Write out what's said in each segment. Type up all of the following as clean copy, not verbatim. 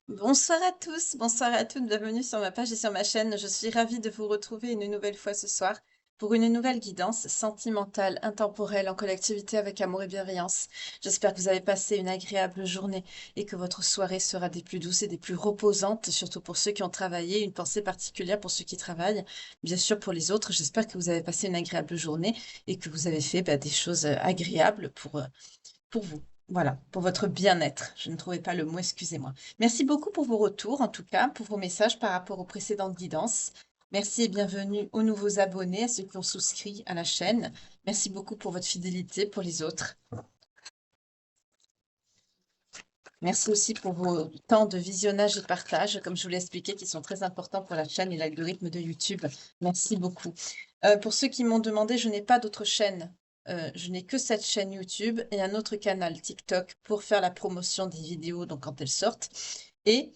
Bonsoir à tous, bonsoir à toutes, bienvenue sur ma page et sur ma chaîne. Je suis ravie de vous retrouver une nouvelle fois ce soir pour une nouvelle guidance sentimentale, intemporelle, en collectivité avec amour et bienveillance. J'espère que vous avez passé une agréable journée et que votre soirée sera des plus douces et des plus reposantes, surtout pour ceux qui ont travaillé. Une pensée particulière pour ceux qui travaillent, bien sûr pour les autres. J'espère que vous avez passé une agréable journée et que vous avez fait des choses agréables pour vous. Voilà, pour votre bien-être. Je ne trouvais pas le mot, excusez-moi. Merci beaucoup pour vos retours, en tout cas, pour vos messages par rapport aux précédentes guidances. Merci et bienvenue aux nouveaux abonnés, à ceux qui ont souscrit à la chaîne. Merci beaucoup pour votre fidélité pour les autres. Merci aussi pour vos temps de visionnage et partage, comme je vous l'ai expliqué, qui sont très importants pour la chaîne et l'algorithme de YouTube. Merci beaucoup. Pour ceux qui m'ont demandé, je n'ai pas d'autre chaîne. Je n'ai que cette chaîne YouTube et un autre canal TikTok pour faire la promotion des vidéos, donc quand elles sortent, et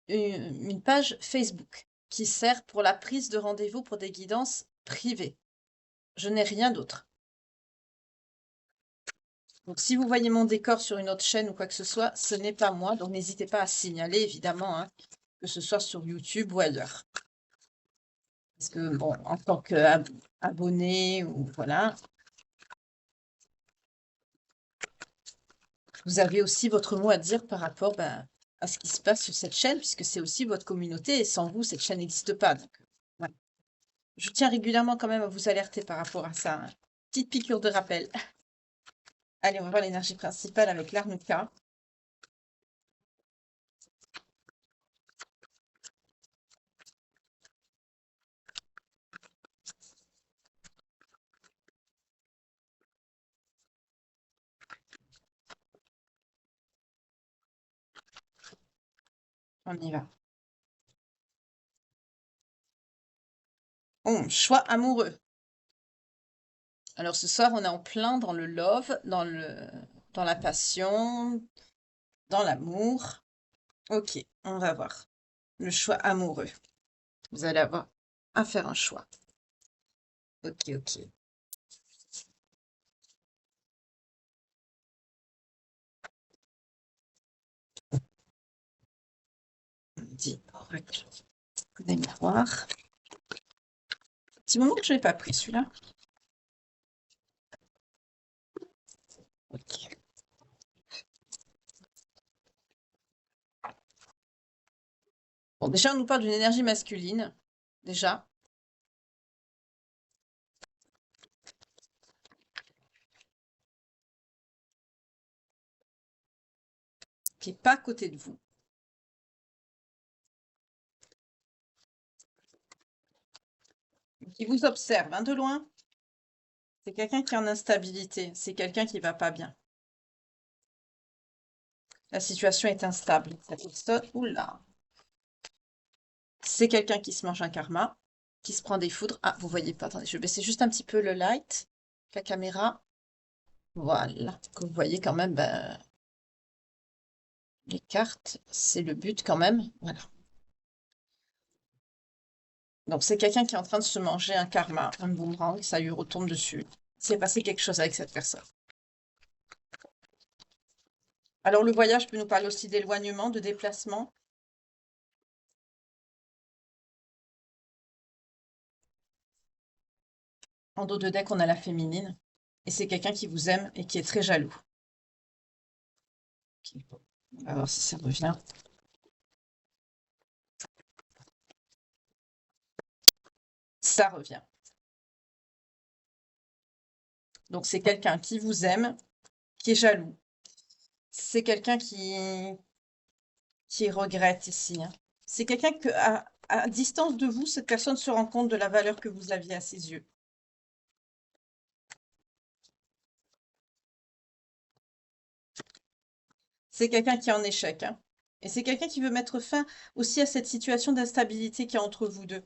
une page Facebook qui sert pour la prise de rendez-vous pour des guidances privées. Je n'ai rien d'autre. Donc, si vous voyez mon décor sur une autre chaîne ou quoi que ce soit, ce n'est pas moi. Donc, n'hésitez pas à signaler, évidemment, hein, que ce soit sur YouTube ou ailleurs. Parce que, bon, en tant qu'abonné ou voilà, vous avez aussi votre mot à dire par rapport à ce qui se passe sur cette chaîne, puisque c'est aussi votre communauté et sans vous, cette chaîne n'existe pas. Donc, voilà. Je tiens régulièrement quand même à vous alerter par rapport à ça, hein. Petite piqûre de rappel. Allez, on va voir l'énergie principale avec l'Arnuka. On y va. Choix amoureux. Alors ce soir, on est en plein dans le love, dans la passion, dans l'amour. Ok, on va voir. Le choix amoureux. Vous allez avoir à faire un choix. Ok, ok. On dit oracle des miroirs. Petit moment que je n'ai pas pris celui-là. Ok. Bon, déjà, on nous parle d'une énergie masculine. Déjà, qui n'est pas à côté de vous. Qui vous observe, hein, de loin. C'est quelqu'un qui est en instabilité. C'est quelqu'un qui va pas bien. La situation est instable. Cette personne, oula. C'est quelqu'un qui se mange un karma, qui se prend des foudres. Ah, vous voyez pas, attendez, je vais baisser juste un petit peu le light, la caméra. Voilà, que vous voyez quand même les cartes, c'est le but quand même. Voilà. Donc c'est quelqu'un qui est en train de se manger un karma, un boomerang, ça lui retombe dessus. Il s'est passé quelque chose avec cette personne. Alors le voyage peut nous parler aussi d'éloignement, de déplacement. En dos de deck, on a la féminine. Et c'est quelqu'un qui vous aime et qui est très jaloux. Ok. On va voir si ça revient. Ça revient. Donc c'est quelqu'un qui vous aime, qui est jaloux. C'est quelqu'un qui regrette ici, hein. C'est quelqu'un que, à distance de vous, cette personne se rend compte de la valeur que vous aviez à ses yeux. C'est quelqu'un qui est en échec, hein. Et c'est quelqu'un qui veut mettre fin aussi à cette situation d'instabilité qu'il y a entre vous deux.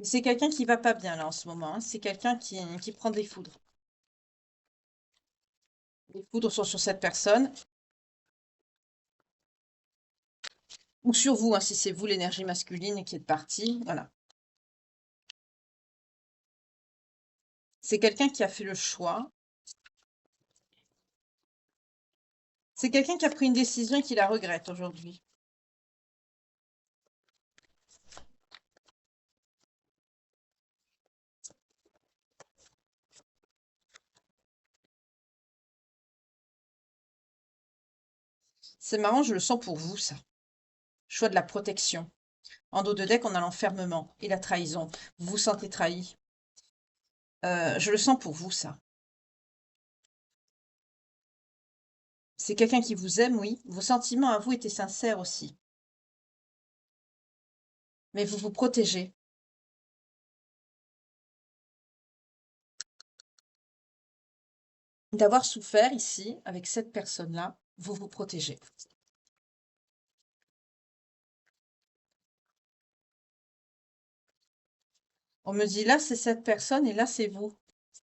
C'est quelqu'un qui va pas bien là en ce moment, hein. C'est quelqu'un qui prend des foudres. Les foudres sont sur cette personne ou sur vous, hein, si c'est vous l'énergie masculine qui est partie. Voilà. C'est quelqu'un qui a fait le choix C'est quelqu'un qui a pris une décision et qui la regrette aujourd'hui. C'est marrant, je le sens pour vous, ça. Choix de la protection. En dos de deck, on a l'enfermement et la trahison. Vous vous sentez trahi. Je le sens pour vous, ça. C'est quelqu'un qui vous aime, oui. Vos sentiments à vous étaient sincères aussi. Mais vous vous protégez. D'avoir souffert ici, avec cette personne-là, vous vous protégez. On me dit là, c'est cette personne et là, c'est vous.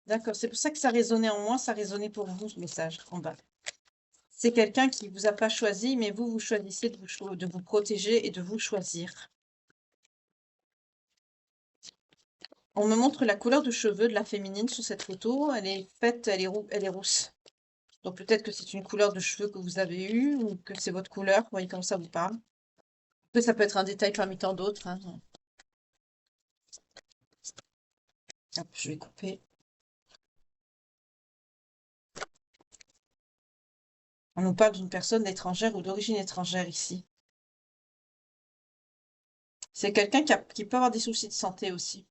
D'accord, c'est pour ça que ça résonnait en moi, ça résonnait pour vous, ce message en bas. C'est quelqu'un qui vous a pas choisi, mais vous, vous choisissez de vous protéger et de vous choisir. On me montre la couleur de cheveux de la féminine sur cette photo. Elle est faite, elle est rousse. Donc peut-être que c'est une couleur de cheveux que vous avez eue ou que c'est votre couleur. Vous voyez comme ça vous parle. Après, ça peut être un détail parmi tant d'autres, hein. Hop, je vais couper. On nous parle d'une personne étrangère ou d'origine étrangère ici. C'est quelqu'un qui peut avoir des soucis de santé aussi.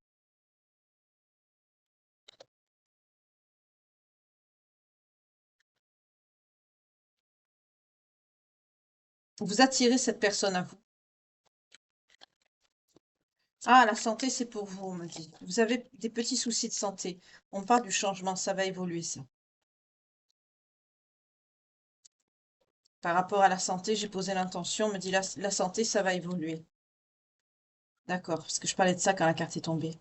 Vous attirez cette personne à vous. Ah, la santé, c'est pour vous, on me dit. Vous avez des petits soucis de santé. On parle du changement, ça va évoluer, ça. Par rapport à la santé, j'ai posé l'intention, on me dit la santé, ça va évoluer. D'accord, parce que je parlais de ça quand la carte est tombée.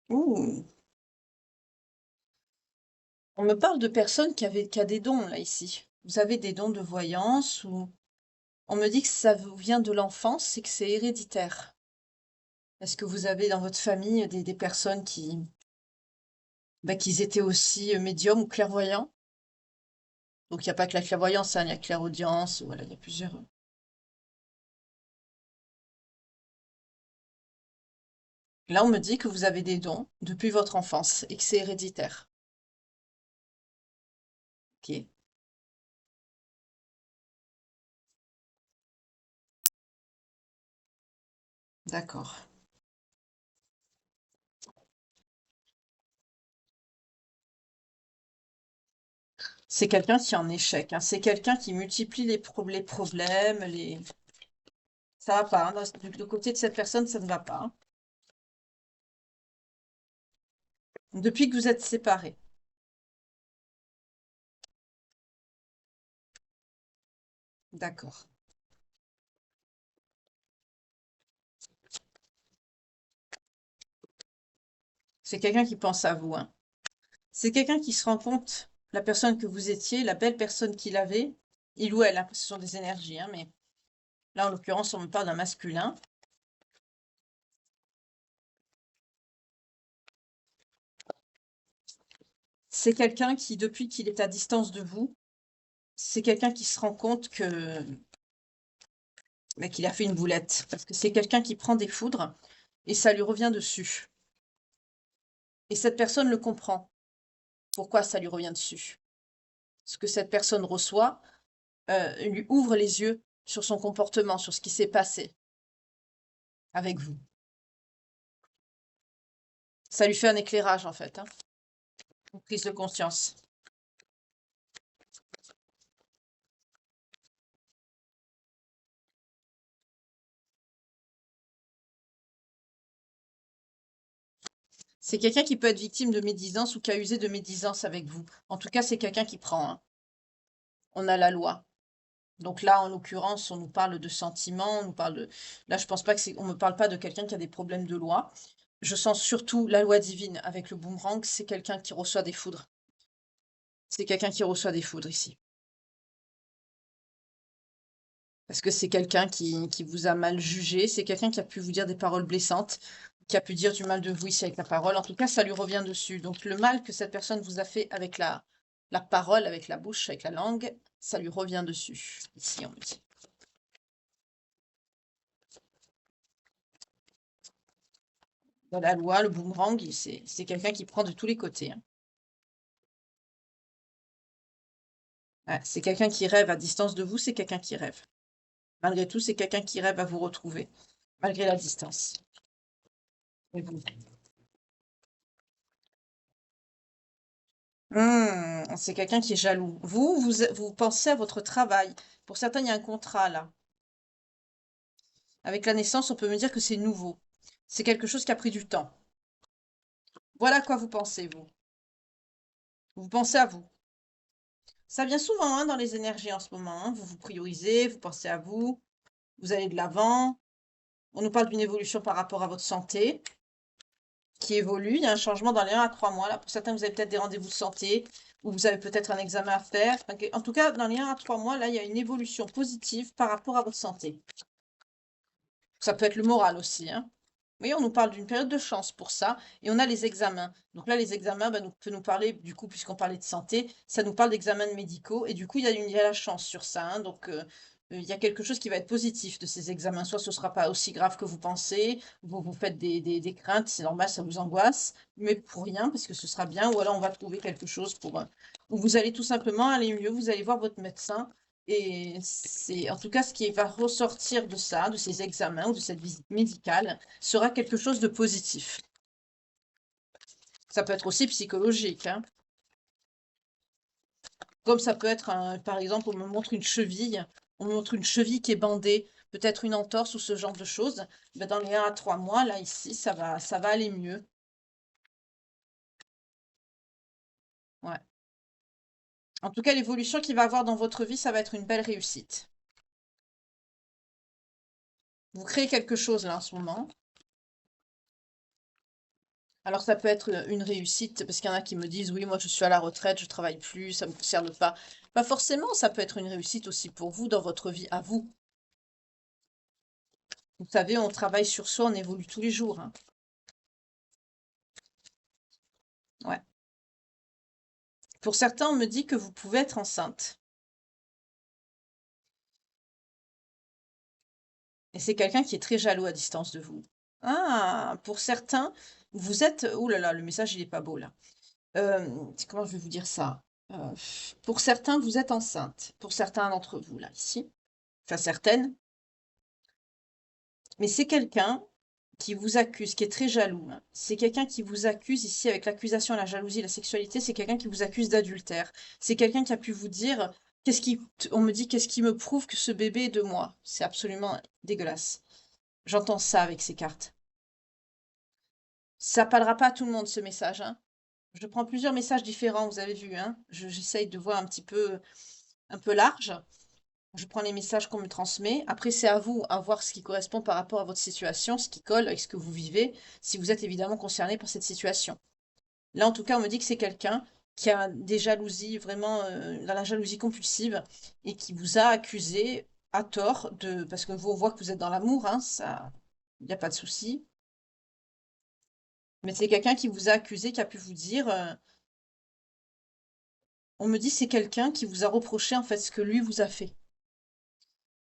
Ouh. On me parle de personnes qui a des dons, là, ici. Vous avez des dons de voyance ou... On me dit que ça vous vient de l'enfance et que c'est héréditaire. Est-ce que vous avez dans votre famille des personnes qui étaient aussi médiums ou clairvoyants? Donc il n'y a pas que la clairvoyance, hein, il y a clairaudience, voilà, il y a plusieurs. Là, on me dit que vous avez des dons depuis votre enfance et que c'est héréditaire. Ok, d'accord. C'est quelqu'un qui est en échec, hein. C'est quelqu'un qui multiplie les problèmes, les... Ça va pas, hein. Du côté de cette personne, ça ne va pas, hein. Depuis que vous êtes séparés. D'accord. C'est quelqu'un qui pense à vous, hein. C'est quelqu'un qui se rend compte, la personne que vous étiez, la belle personne qu'il avait, il ou elle, hein, ce sont des énergies, hein, mais là, en l'occurrence, on me parle d'un masculin. C'est quelqu'un qui, depuis qu'il est à distance de vous, c'est quelqu'un qui se rend compte qu'il a fait une boulette. Parce que c'est quelqu'un qui prend des foudres et ça lui revient dessus. Et cette personne le comprend. Pourquoi ça lui revient dessus? Ce que cette personne reçoit lui ouvre les yeux sur son comportement, sur ce qui s'est passé avec vous. Ça lui fait un éclairage, en fait, hein, une prise de conscience. C'est quelqu'un qui peut être victime de médisance ou qui a usé de médisance avec vous. En tout cas, c'est quelqu'un qui prend, hein. On a la loi. Donc là, en l'occurrence, on nous parle de sentiments, on nous parle de... Là, je pense pas que c'est... On me parle pas de quelqu'un qui a des problèmes de loi. Je sens surtout la loi divine avec le boomerang, c'est quelqu'un qui reçoit des foudres. C'est quelqu'un qui reçoit des foudres ici. Parce que c'est quelqu'un qui vous a mal jugé, c'est quelqu'un qui a pu vous dire des paroles blessantes. qui a pu dire du mal de vous ici avec la parole. En tout cas, ça lui revient dessus. Donc, le mal que cette personne vous a fait avec la parole, avec la bouche, avec la langue, ça lui revient dessus. Ici, on me dit. Dans la loi, le boomerang, c'est quelqu'un qui prend de tous les côtés, hein. Ouais, c'est quelqu'un qui rêve à distance de vous, c'est quelqu'un qui rêve. Malgré tout, c'est quelqu'un qui rêve à vous retrouver, malgré la distance. Et vous. C'est quelqu'un qui est jaloux. Vous pensez à votre travail. Pour certains, il y a un contrat là. Avec la naissance, on peut me dire que c'est nouveau. C'est quelque chose qui a pris du temps. Voilà à quoi vous pensez, vous. Vous pensez à vous. Ça vient souvent hein, dans les énergies en ce moment, hein. Vous vous priorisez, vous pensez à vous, vous allez de l'avant. On nous parle d'une évolution par rapport à votre santé qui évolue. Il y a un changement dans les 1 à 3 mois. Là, pour certains, vous avez peut-être des rendez-vous de santé ou vous avez peut-être un examen à faire. En tout cas, dans les 1 à 3 mois, là, il y a une évolution positive par rapport à votre santé. Ça peut être le moral aussi, hein. Oui, on nous parle d'une période de chance pour ça, et on a les examens. Donc là, les examens, bah, peut nous parler, du coup, puisqu'on parlait de santé, ça nous parle d'examens médicaux, et du coup, il y a la chance sur ça, hein. Donc, il y a quelque chose qui va être positif de ces examens. Soit ce ne sera pas aussi grave que vous pensez, vous faites des craintes, c'est normal, ça vous angoisse, mais pour rien, parce que ce sera bien, ou alors on va trouver quelque chose pour, où vous allez tout simplement aller mieux, vous allez voir votre médecin, et c'est en tout cas ce qui va ressortir de ça, de ces examens ou de cette visite médicale, sera quelque chose de positif. Ça peut être aussi psychologique, hein. Comme ça peut être, par exemple, on me montre une cheville qui est bandée, peut-être une entorse ou ce genre de choses. Ben, dans les 1 à 3 mois, là, ici, ça va aller mieux. Ouais. En tout cas, l'évolution qu'il va avoir dans votre vie, ça va être une belle réussite. Vous créez quelque chose là en ce moment. Alors ça peut être une réussite, parce qu'il y en a qui me disent, oui, moi je suis à la retraite, je travaille plus, ça ne me concerne pas. Pas forcément, ça peut être une réussite aussi pour vous dans votre vie à vous. Vous savez, on travaille sur soi, on évolue tous les jours, hein. Ouais. Pour certains, on me dit que vous pouvez être enceinte. Et c'est quelqu'un qui est très jaloux à distance de vous. Ah, pour certains, vous êtes... Ouh là là, le message, il est pas beau là. Comment je vais vous dire ça? Pour certains, vous êtes enceinte. Pour certains d'entre vous, là, ici. Enfin, certaines. Mais c'est quelqu'un qui vous accuse, qui est très jaloux, hein. C'est quelqu'un qui vous accuse ici avec l'accusation, la jalousie, la sexualité, c'est quelqu'un qui vous accuse d'adultère. C'est quelqu'un qui a pu vous dire, on me dit, qu'est-ce qui me prouve que ce bébé est de moi? C'est absolument dégueulasse. J'entends ça avec ces cartes. Ça parlera pas à tout le monde, ce message, hein. Je prends plusieurs messages différents, vous avez vu, hein. J'essaye de voir un peu large. Je prends les messages qu'on me transmet. Après, c'est à vous à voir ce qui correspond par rapport à votre situation, ce qui colle avec ce que vous vivez, si vous êtes évidemment concerné par cette situation. Là, en tout cas, on me dit que c'est quelqu'un qui a des jalousies, vraiment dans la jalousie compulsive, et qui vous a accusé à tort parce que vous on voit que vous êtes dans l'amour, hein, ça, il n'y a pas de souci. Mais c'est quelqu'un qui vous a accusé, qui a pu vous dire, on me dit c'est quelqu'un qui vous a reproché en fait ce que lui vous a fait.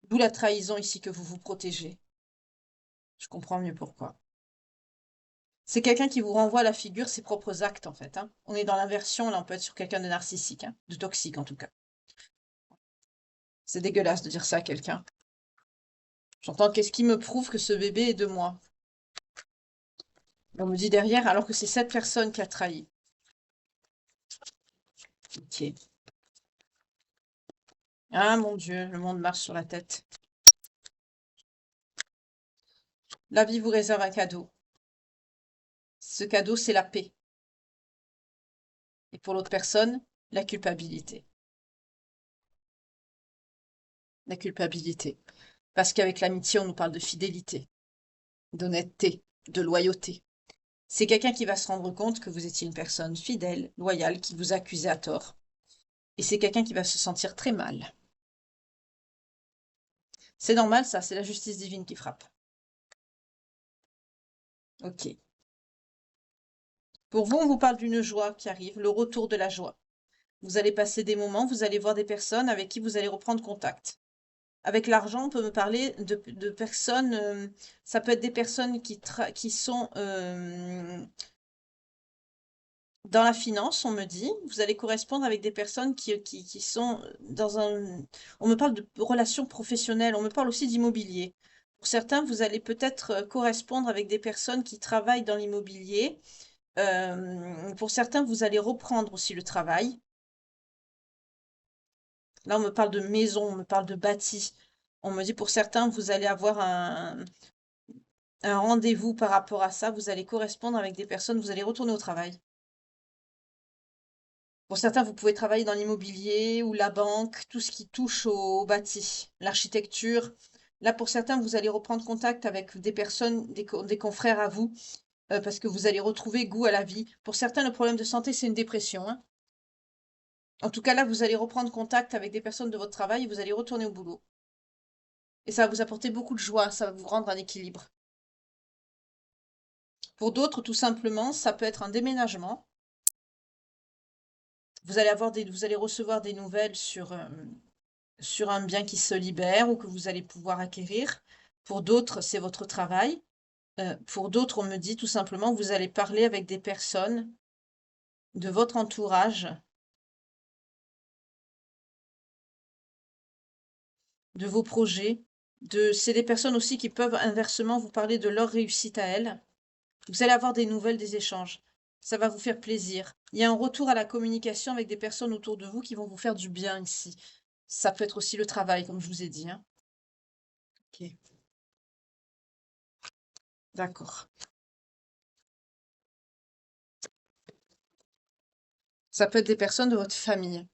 D'où la trahison ici que vous vous protégez. Je comprends mieux pourquoi. C'est quelqu'un qui vous renvoie à la figure ses propres actes, en fait, hein. On est dans l'inversion, là, on peut être sur quelqu'un de narcissique, hein, de toxique, en tout cas. C'est dégueulasse de dire ça à quelqu'un. J'entends, qu'est-ce qui me prouve que ce bébé est de moi? On me dit derrière, alors que c'est cette personne qui a trahi. Ok. Ah, mon Dieu, le monde marche sur la tête. La vie vous réserve un cadeau. Ce cadeau, c'est la paix. Et pour l'autre personne, la culpabilité. La culpabilité. Parce qu'avec l'amitié, on nous parle de fidélité, d'honnêteté, de loyauté. C'est quelqu'un qui va se rendre compte que vous étiez une personne fidèle, loyale, qui vous accusait à tort. Et c'est quelqu'un qui va se sentir très mal. C'est normal, ça, c'est la justice divine qui frappe. Ok. Pour vous, on vous parle d'une joie qui arrive, le retour de la joie. Vous allez passer des moments, vous allez voir des personnes avec qui vous allez reprendre contact. Avec l'argent, on peut me parler de personnes, ça peut être des personnes qui sont dans la finance, on me dit. Vous allez correspondre avec des personnes qui sont dans un... On me parle de relations professionnelles, on me parle aussi d'immobilier. Pour certains, vous allez peut-être correspondre avec des personnes qui travaillent dans l'immobilier. Pour certains, vous allez reprendre aussi le travail. Là, on me parle de maison, on me parle de bâti. On me dit pour certains, vous allez avoir un rendez-vous par rapport à ça. Vous allez correspondre avec des personnes, vous allez retourner au travail. Pour certains, vous pouvez travailler dans l'immobilier ou la banque, tout ce qui touche au bâti, l'architecture. Là, pour certains, vous allez reprendre contact avec des personnes, des confrères à vous, parce que vous allez retrouver goût à la vie. Pour certains, le problème de santé, c'est une dépression, hein. En tout cas, là, vous allez reprendre contact avec des personnes de votre travail et vous allez retourner au boulot. Et ça va vous apporter beaucoup de joie, ça va vous rendre un équilibre. Pour d'autres, tout simplement, ça peut être un déménagement. Vous allez recevoir des nouvelles sur un bien qui se libère ou que vous allez pouvoir acquérir. Pour d'autres, c'est votre travail. Pour d'autres, on me dit tout simplement, vous allez parler avec des personnes de votre entourage, de vos projets. C'est des personnes aussi qui peuvent inversement vous parler de leur réussite à elles. Vous allez avoir des nouvelles, des échanges. Ça va vous faire plaisir. Il y a un retour à la communication avec des personnes autour de vous qui vont vous faire du bien ici. Ça peut être aussi le travail, comme je vous ai dit, hein. Ok, d'accord. Ça peut être des personnes de votre famille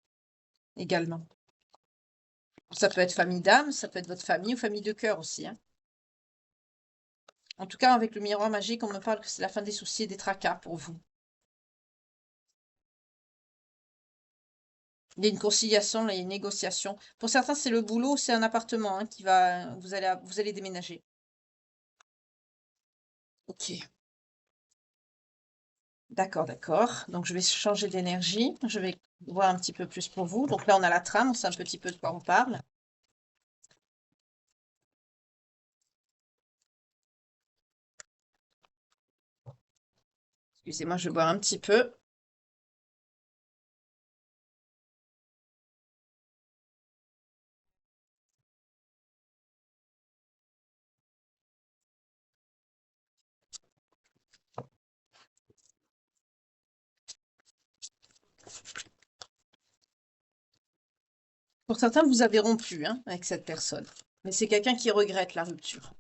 également. Ça peut être famille d'âme, ça peut être votre famille ou famille de cœur aussi, hein. En tout cas, avec le miroir magique, on me parle que c'est la fin des soucis et des tracas pour vous. Il y a une conciliation, là, il y a une négociation. Pour certains, c'est le boulot, c'est un appartement, hein, vous allez déménager. Ok. D'accord, d'accord. Donc, je vais changer d'énergie. Je vais voir un petit peu plus pour vous. Donc là, on a la trame, on sait un petit peu de quoi on parle. Excusez-moi, je vais boire un petit peu. Pour certains, vous avez rompu, hein, avec cette personne. Mais c'est quelqu'un qui regrette la rupture.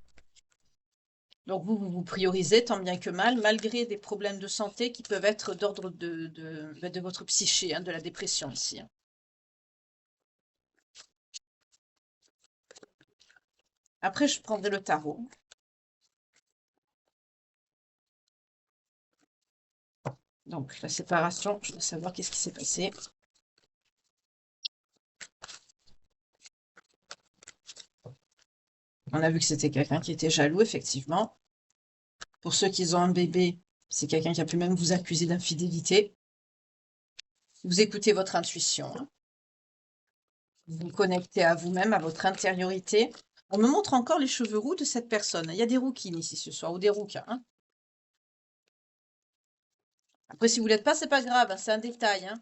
Donc vous priorisez tant bien que mal, malgré des problèmes de santé qui peuvent être d'ordre de votre psyché, hein, de la dépression ici, hein. Après, je prendrai le tarot. Donc, la séparation, je dois savoir qu'est-ce qui s'est passé. On a vu que c'était quelqu'un qui était jaloux, effectivement. Pour ceux qui ont un bébé, c'est quelqu'un qui a pu même vous accuser d'infidélité. Vous écoutez votre intuition, hein. Vous vous connectez à vous-même, à votre intériorité. On me montre encore les cheveux roux de cette personne. Il y a des rouquines ici ce soir, ou des rouquins, hein. Après, si vous l'êtes pas, c'est pas grave, hein, c'est un détail, hein.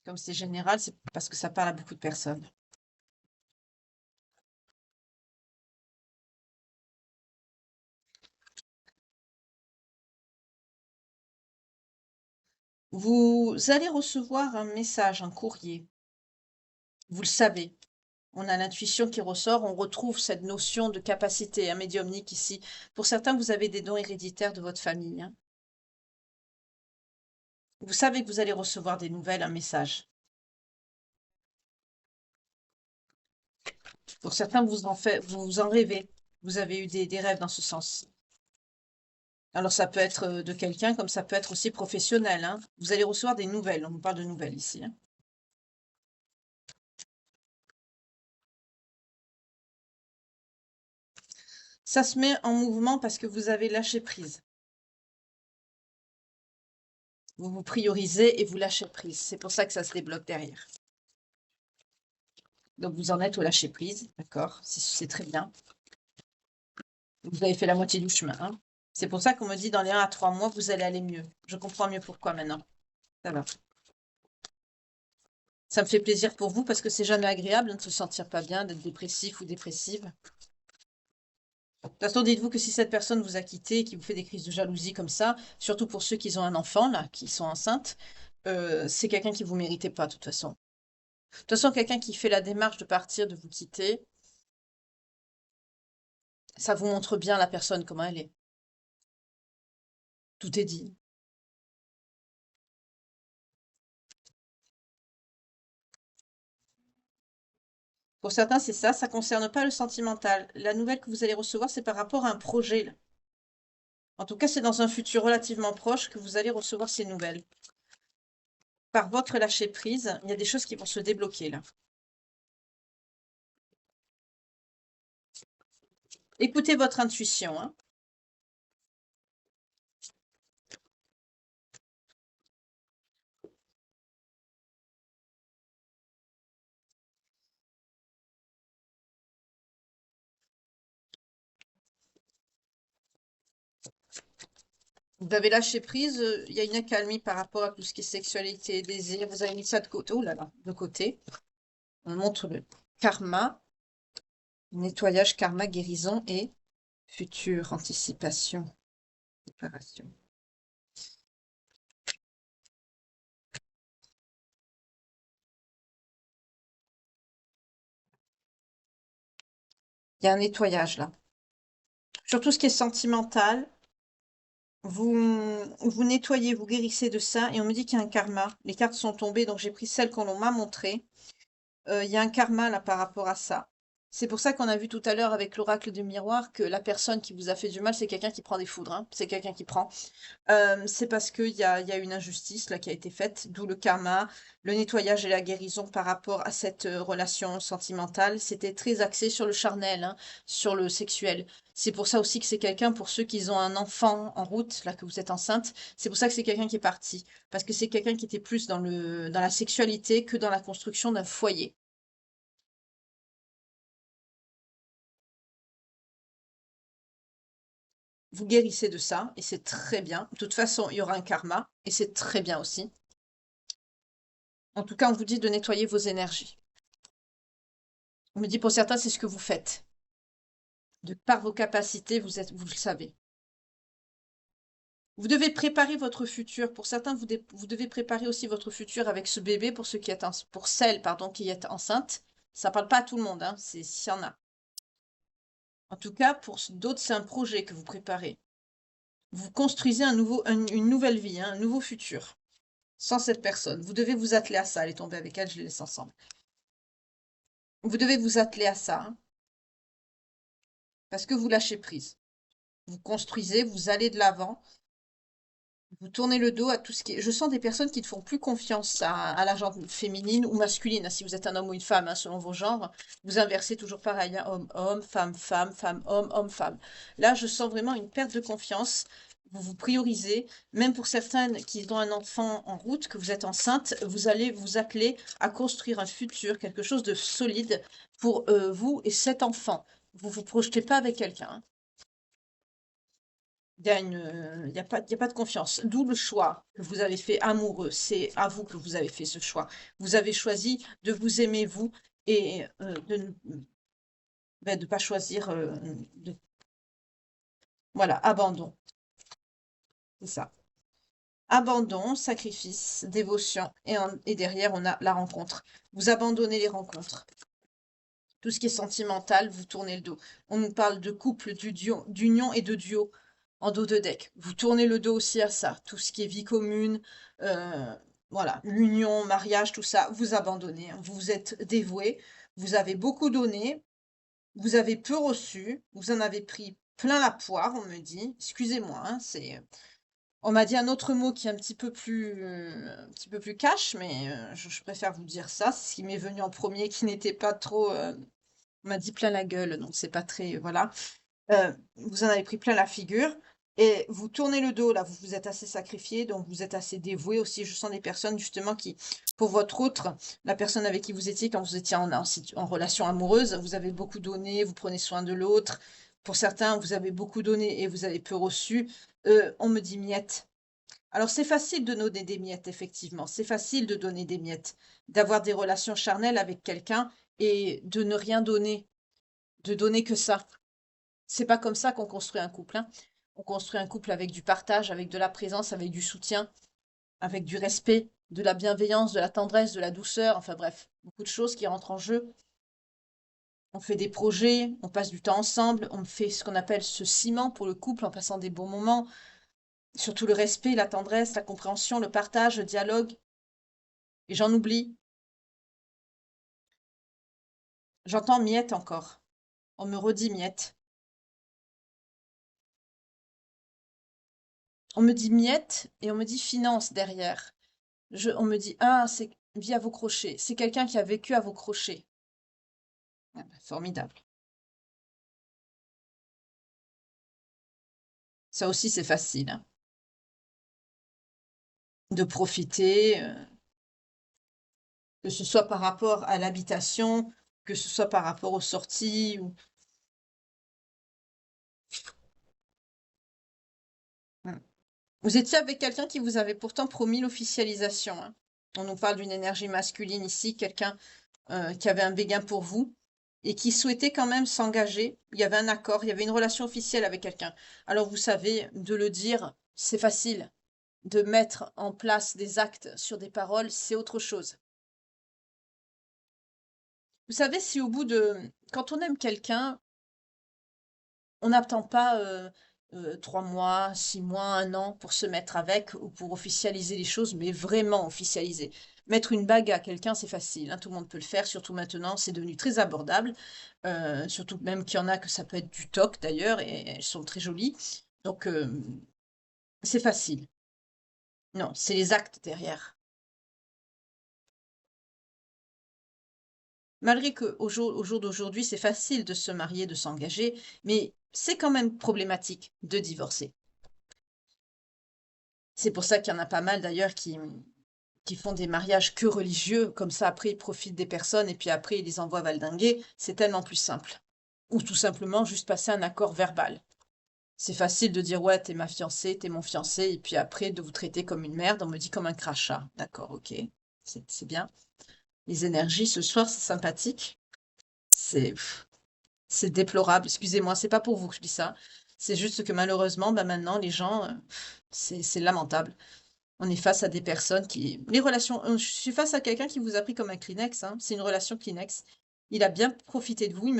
Comme c'est général, c'est parce que ça parle à beaucoup de personnes. Vous allez recevoir un message, un courrier. Vous le savez. On a l'intuition qui ressort, on retrouve cette notion de capacité, médiumnique ici. Pour certains, vous avez des dons héréditaires de votre famille, hein. Vous savez que vous allez recevoir des nouvelles, un message. Pour certains, vous en rêvez. Vous avez eu des rêves dans ce sens. Alors, ça peut être de quelqu'un, comme ça peut être aussi professionnel, hein. Vous allez recevoir des nouvelles. On vous parle de nouvelles ici, hein. Ça se met en mouvement parce que vous avez lâché prise. Vous vous priorisez et vous lâchez prise. C'est pour ça que ça se débloque derrière. Donc vous en êtes au lâcher prise, d'accord? C'est très bien. Vous avez fait la moitié du chemin, hein. C'est pour ça qu'on me dit dans les 1 à 3 mois, vous allez aller mieux. Je comprends mieux pourquoi maintenant. Ça va. Ça me fait plaisir pour vous parce que c'est jamais agréable, hein, de se sentir pas bien, d'être dépressif ou dépressive. De toute façon, dites-vous que si cette personne vous a quitté, qui vous fait des crises de jalousie comme ça, surtout pour ceux qui ont un enfant, là, qui sont enceintes, c'est quelqu'un qui vous méritait pas, de toute façon. De toute façon, quelqu'un qui fait la démarche de partir, de vous quitter, ça vous montre bien la personne, comment elle est. Tout est dit. Pour certains, c'est ça, ça concerne pas le sentimental. La nouvelle que vous allez recevoir, c'est par rapport à un projet, là. En tout cas, c'est dans un futur relativement proche que vous allez recevoir ces nouvelles. Par votre lâcher prise, il y a des choses qui vont se débloquer, là. Écoutez votre intuition, hein. Vous avez lâché prise, il y a une accalmie par rapport à tout ce qui est sexualité, désir. Vous avez mis ça de côté, oh là là, de côté. On montre le karma, nettoyage, karma, guérison et future anticipation, préparation. Il y a un nettoyage là. Sur tout ce qui est sentimental, vous nettoyez, vous guérissez de ça, et on me dit qu'il y a un karma. Les cartes sont tombées, donc j'ai pris celles qu'on m'a montrées. Il y a un karma là par rapport à ça. C'est pour ça qu'on a vu tout à l'heure avec l'oracle du miroir que la personne qui vous a fait du mal, c'est quelqu'un qui prend des foudres, hein. C'est quelqu'un qui prend. C'est parce qu'il y a une injustice là qui a été faite, d'où le karma, le nettoyage et la guérison par rapport à cette relation sentimentale. C'était très axé sur le charnel, hein, sur le sexuel. C'est pour ça aussi que c'est quelqu'un, pour ceux qui ont un enfant en route, là que vous êtes enceinte, c'est pour ça que c'est quelqu'un qui est parti. Parce que c'est quelqu'un qui était plus dans la sexualité que dans la construction d'un foyer. Vous guérissez de ça, et c'est très bien. De toute façon, il y aura un karma, et c'est très bien aussi. En tout cas, on vous dit de nettoyer vos énergies. On me dit pour certains, c'est ce que vous faites. De par vos capacités, vous le savez. Vous devez préparer votre futur. Pour certains, vous devez préparer aussi votre futur avec ce bébé pour ceux qui est pour celles, pardon, qui est enceinte. Ça parle pas à tout le monde, hein, c'est s'il y en a. En tout cas, pour d'autres, c'est un projet que vous préparez. Vous construisez une nouvelle vie, hein, un nouveau futur. Sans cette personne. Vous devez vous atteler à ça. Elle est tombée avec elle, je les laisse ensemble. Vous devez vous atteler à ça, hein, parce que vous lâchez prise. Vous construisez, vous allez de l'avant. Vous tournez le dos à tout ce qui est... Je sens des personnes qui ne font plus confiance à la genre féminine ou masculine, hein, si vous êtes un homme ou une femme, hein, selon vos genres. Vous inversez toujours pareil, hein, homme, homme, femme, femme, femme, homme, homme, femme. Là, je sens vraiment une perte de confiance. Vous vous priorisez. Même pour certaines qui ont un enfant en route, que vous êtes enceinte, vous allez vous atteler à construire un futur, quelque chose de solide pour vous et cet enfant. Vous vous projetez pas avec quelqu'un, hein. Il y a pas de confiance. D'où le choix que vous avez fait amoureux. C'est à vous que vous avez fait ce choix. Vous avez choisi de vous aimer vous et de ne pas choisir voilà, abandon. C'est ça. Abandon, sacrifice, dévotion et derrière on a la rencontre. Vous abandonnez les rencontres. Tout ce qui est sentimental, vous tournez le dos. On nous parle de couple, d'union et de duo en dos de deck. Vous tournez le dos aussi à ça. Tout ce qui est vie commune, euh, voilà, l'union, mariage, tout ça, vous abandonnez, hein. Vous vous êtes dévoué, vous avez beaucoup donné, vous avez peu reçu, vous en avez pris plein la poire, on me dit. Excusez-moi, hein, on m'a dit un autre mot qui est un petit peu plus cash, mais je préfère vous dire ça. C'est ce qui m'est venu en premier, qui n'était pas trop... on m'a dit plein la gueule, donc c'est pas très... Voilà. Vous en avez pris plein la figure et vous tournez le dos là, vous vous êtes assez sacrifié, donc vous êtes assez dévoué aussi. Je sens des personnes justement qui, pour votre autre, la personne avec qui vous étiez quand vous étiez en relation amoureuse, vous avez beaucoup donné, vous prenez soin de l'autre. Pour certains, vous avez beaucoup donné et vous avez peu reçu. On me dit miettes. Alors c'est facile de donner des miettes, effectivement. C'est facile de donner des miettes, d'avoir des relations charnelles avec quelqu'un et de ne rien donner, de donner que ça. C'est pas comme ça qu'on construit un couple, hein. On construit un couple avec du partage, avec de la présence, avec du soutien, avec du respect, de la bienveillance, de la tendresse, de la douceur, enfin bref, beaucoup de choses qui rentrent en jeu. On fait des projets, on passe du temps ensemble, on fait ce qu'on appelle ce ciment pour le couple en passant des bons moments, surtout le respect, la tendresse, la compréhension, le partage, le dialogue. Et j'en oublie. J'entends miette encore. On me redit miette. On me dit miette et on me dit finance derrière. On me dit, ah, c'est via vos crochets. C'est quelqu'un qui a vécu à vos crochets. Ah bah, formidable. Ça aussi, c'est facile, hein, de profiter, que ce soit par rapport à l'habitation, que ce soit par rapport aux sorties. Hmm. Vous étiez avec quelqu'un qui vous avait pourtant promis l'officialisation, hein. On nous parle d'une énergie masculine ici, quelqu'un qui avait un béguin pour vous et qui souhaitait quand même s'engager. Il y avait un accord, il y avait une relation officielle avec quelqu'un. Alors vous savez, de le dire, c'est facile. De mettre en place des actes sur des paroles, c'est autre chose. Vous savez, si au bout de... Quand on aime quelqu'un, on n'attend pas 3 mois, 6 mois, un an pour se mettre avec ou pour officialiser les choses, mais vraiment officialiser. Mettre une bague à quelqu'un, c'est facile, hein, tout le monde peut le faire, surtout maintenant, c'est devenu très abordable. Surtout même qu'il y en a que ça peut être du toc d'ailleurs, et elles sont très jolies. Donc, c'est facile. Non, c'est les actes derrière. Malgré au jour d'aujourd'hui, c'est facile de se marier, de s'engager, mais c'est quand même problématique de divorcer. C'est pour ça qu'il y en a pas mal d'ailleurs qui font des mariages que religieux, comme ça après ils profitent des personnes et puis après ils les envoient valdinguer, c'est tellement plus simple. Ou tout simplement juste passer un accord verbal. C'est facile de dire ouais, t'es ma fiancée, t'es mon fiancé, et puis après de vous traiter comme une merde, on me dit comme un crachat. D'accord, ok, c'est bien. Les énergies ce soir, c'est sympathique. C'est c'est déplorable, excusez-moi, c'est pas pour vous que je dis ça. C'est juste que malheureusement, bah maintenant, les gens, c'est lamentable. On est face à des personnes qui... Les relations... Je suis face à quelqu'un qui vous a pris comme un Kleenex, hein. C'est une relation Kleenex. Il a bien profité de vous, on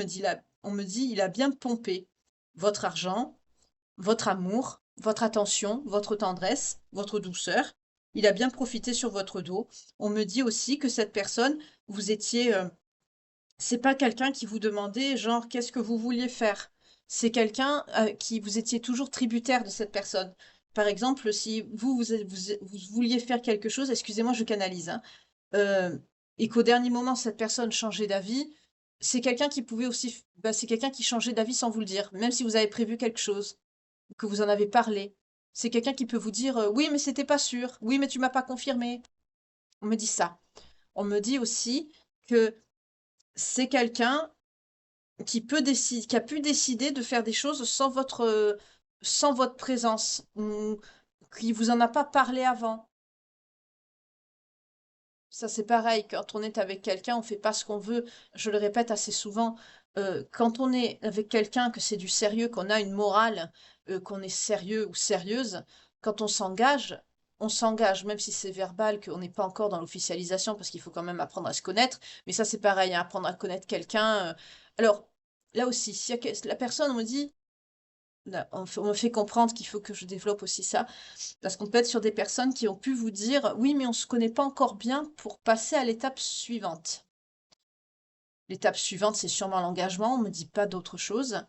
me dit, il a bien pompé votre argent, votre amour, votre attention, votre tendresse, votre douceur. Il a bien profité sur votre dos. On me dit aussi que cette personne, vous étiez... c'est pas quelqu'un qui vous demandait, genre, qu'est-ce que vous vouliez faire. C'est quelqu'un qui vous étiez toujours tributaire de cette personne. Par exemple, si vous vouliez faire quelque chose, excusez-moi, je canalise, hein, euh, et qu'au dernier moment, cette personne changeait d'avis, c'est quelqu'un qui pouvait aussi, bah, c'est quelqu'un qui changeait d'avis sans vous le dire, même si vous avez prévu quelque chose, que vous en avez parlé. C'est quelqu'un qui peut vous dire, oui, mais c'était pas sûr, oui, mais tu m'as pas confirmé. On me dit ça. On me dit aussi que c'est quelqu'un qui a pu décider de faire des choses sans votre présence, ou qui vous en a pas parlé avant. Ça, c'est pareil, quand on est avec quelqu'un, on fait pas ce qu'on veut. Je le répète assez souvent, quand on est avec quelqu'un, que c'est du sérieux, qu'on a une morale, qu'on est sérieux ou sérieuse, quand on s'engage, même si c'est verbal, qu'on n'est pas encore dans l'officialisation, parce qu'il faut quand même apprendre à se connaître. Mais ça, c'est pareil, hein, apprendre à connaître quelqu'un. Alors, là aussi, si la personne me dit, là, on me fait comprendre qu'il faut que je développe aussi ça. Parce qu'on peut être sur des personnes qui ont pu vous dire, oui, mais on ne se connaît pas encore bien pour passer à l'étape suivante. L'étape suivante, c'est sûrement l'engagement, on ne me dit pas d'autre chose.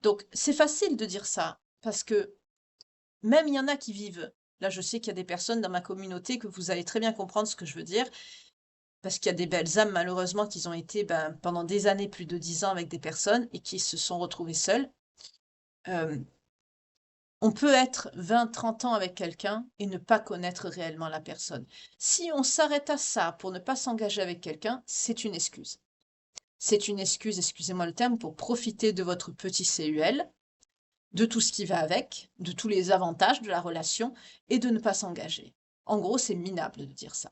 Donc, c'est facile de dire ça, parce que même il y en a qui vivent. Là, je sais qu'il y a des personnes dans ma communauté que vous allez très bien comprendre ce que je veux dire, parce qu'il y a des belles âmes, malheureusement, qui ont été pendant des années, plus de 10 ans avec des personnes, et qui se sont retrouvées seules. Euh, on peut être 20, 30 ans avec quelqu'un et ne pas connaître réellement la personne. Si on s'arrête à ça pour ne pas s'engager avec quelqu'un, c'est une excuse. C'est une excuse, excusez-moi le terme, pour profiter de votre petit CUL, de tout ce qui va avec, de tous les avantages de la relation et de ne pas s'engager. En gros, c'est minable de dire ça.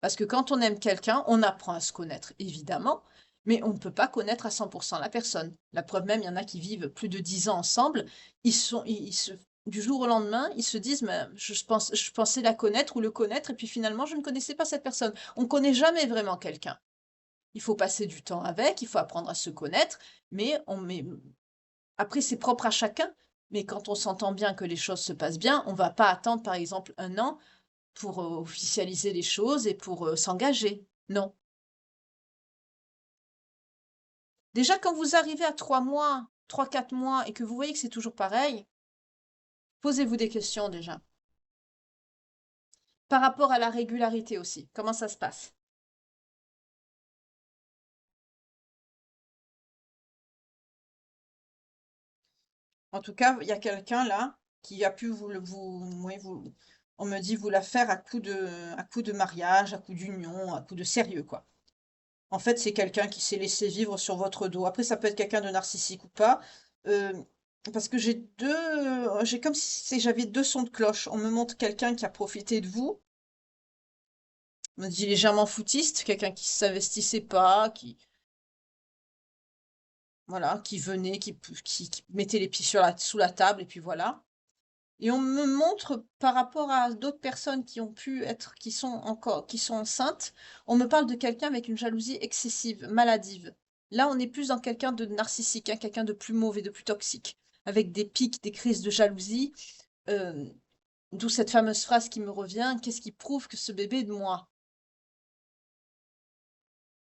Parce que quand on aime quelqu'un, on apprend à se connaître, évidemment, mais on ne peut pas connaître à 100% la personne. La preuve même, il y en a qui vivent plus de 10 ans ensemble, du jour au lendemain, ils se disent, mais je pensais la connaître ou le connaître, et puis finalement, je ne connaissais pas cette personne. On ne connaît jamais vraiment quelqu'un. Il faut passer du temps avec, il faut apprendre à se connaître, mais après, c'est propre à chacun. Mais quand on s'entend bien que les choses se passent bien, on ne va pas attendre, par exemple, 1 an pour officialiser les choses et pour s'engager. Non. Déjà, quand vous arrivez à 3 mois, 3, 4 mois, et que vous voyez que c'est toujours pareil, posez-vous des questions déjà. Par rapport à la régularité aussi, comment ça se passe? En tout cas, il y a quelqu'un là qui a pu oui, on me dit vous la faire à coup de mariage, à coup d'union, à coup de sérieux, quoi. En fait, c'est quelqu'un qui s'est laissé vivre sur votre dos. Après, ça peut être quelqu'un de narcissique ou pas. euh, Parce que j'ai comme si j'avais deux sons de cloche. On me montre quelqu'un qui a profité de vous. On me dit légèrement foutiste, quelqu'un qui s'investissait pas, voilà, qui venait, qui mettait les pieds sous la table, et puis voilà. Et on me montre par rapport à d'autres personnes qui ont pu être, qui sont enceintes, on me parle de quelqu'un avec une jalousie excessive, maladive. Là, on est plus dans quelqu'un de narcissique, hein, quelqu'un de plus mauvais, de plus toxique, avec des pics, des crises de jalousie. euh, D'où cette fameuse phrase qui me revient, qu'est-ce qui prouve que ce bébé est de moi?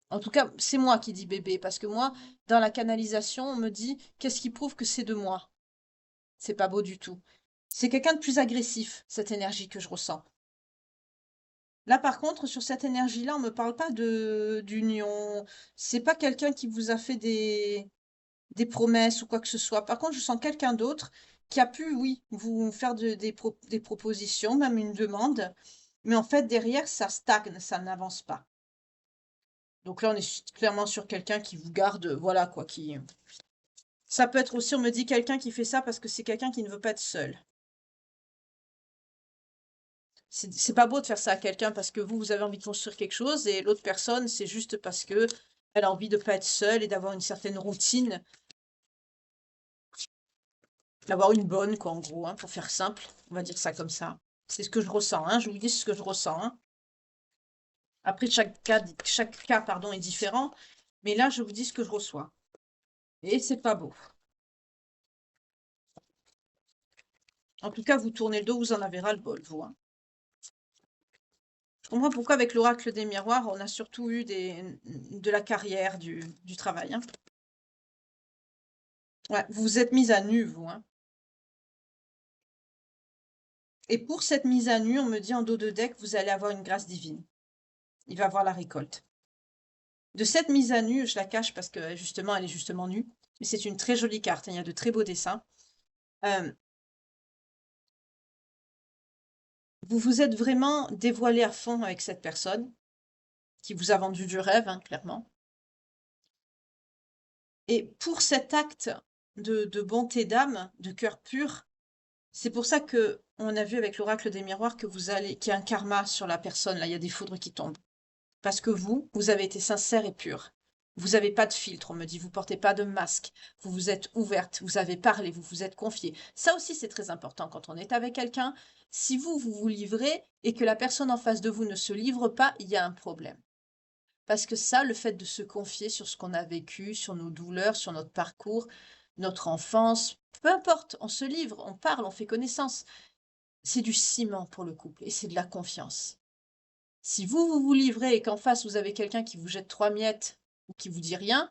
En tout cas, c'est moi qui dis bébé, parce que moi, dans la canalisation, on me dit, qu'est-ce qui prouve que c'est de moi? C'est pas beau du tout. C'est quelqu'un de plus agressif, cette énergie que je ressens. Là, par contre, sur cette énergie-là, on me parle pas de d'union. C'est pas quelqu'un qui vous a fait des promesses ou quoi que ce soit. Par contre, je sens quelqu'un d'autre qui a pu, oui, vous faire des propositions, même une demande. Mais en fait, derrière, ça stagne, ça n'avance pas. Donc là, on est clairement sur quelqu'un qui vous garde, voilà quoi, qui. Ça peut être aussi, on me dit quelqu'un qui fait ça parce que c'est quelqu'un qui ne veut pas être seul. C'est pas beau de faire ça à quelqu'un parce que vous avez envie de construire quelque chose et l'autre personne, c'est juste parce que elle a envie de pas être seule et d'avoir une certaine routine, d'avoir une bonne, quoi, en gros, hein, pour faire simple. On va dire ça comme ça. C'est ce que je ressens, hein. Je vous dis ce que je ressens, hein. Après, chaque cas, pardon, est différent, mais là, je vous dis ce que je reçois. Et c'est pas beau. En tout cas, vous tournez le dos, vous en avez ras le bol, vous, hein. Je comprends pourquoi avec l'oracle des miroirs, on a surtout eu de la carrière, du travail, hein. Ouais, vous vous êtes mise à nu, vous, hein. Et pour cette mise à nu, on me dit en dos de deck, vous allez avoir une grâce divine. Il va avoir la récolte. De cette mise à nu, je la cache parce que justement, elle est justement nue. Mais c'est une très jolie carte, hein, il y a de très beaux dessins. Euh, vous vous êtes vraiment dévoilé à fond avec cette personne qui vous a vendu du rêve, hein, clairement. Et pour cet acte de bonté d'âme, de cœur pur, c'est pour ça que on a vu avec l'oracle des miroirs que qu'il y a un karma sur la personne. Là, il y a des foudres qui tombent. Parce que vous avez été sincère et pur. Vous n'avez pas de filtre, on me dit, vous portez pas de masque, vous vous êtes ouverte, vous avez parlé, vous vous êtes confiée. Ça aussi, c'est très important quand on est avec quelqu'un. Si vous vous livrez et que la personne en face de vous ne se livre pas, il y a un problème. Parce que ça, le fait de se confier sur ce qu'on a vécu, sur nos douleurs, sur notre parcours, notre enfance, peu importe, on se livre, on parle, on fait connaissance. C'est du ciment pour le couple et c'est de la confiance. Si vous vous livrez et qu'en face, vous avez quelqu'un qui vous jette 3 miettes ou qui vous dit rien,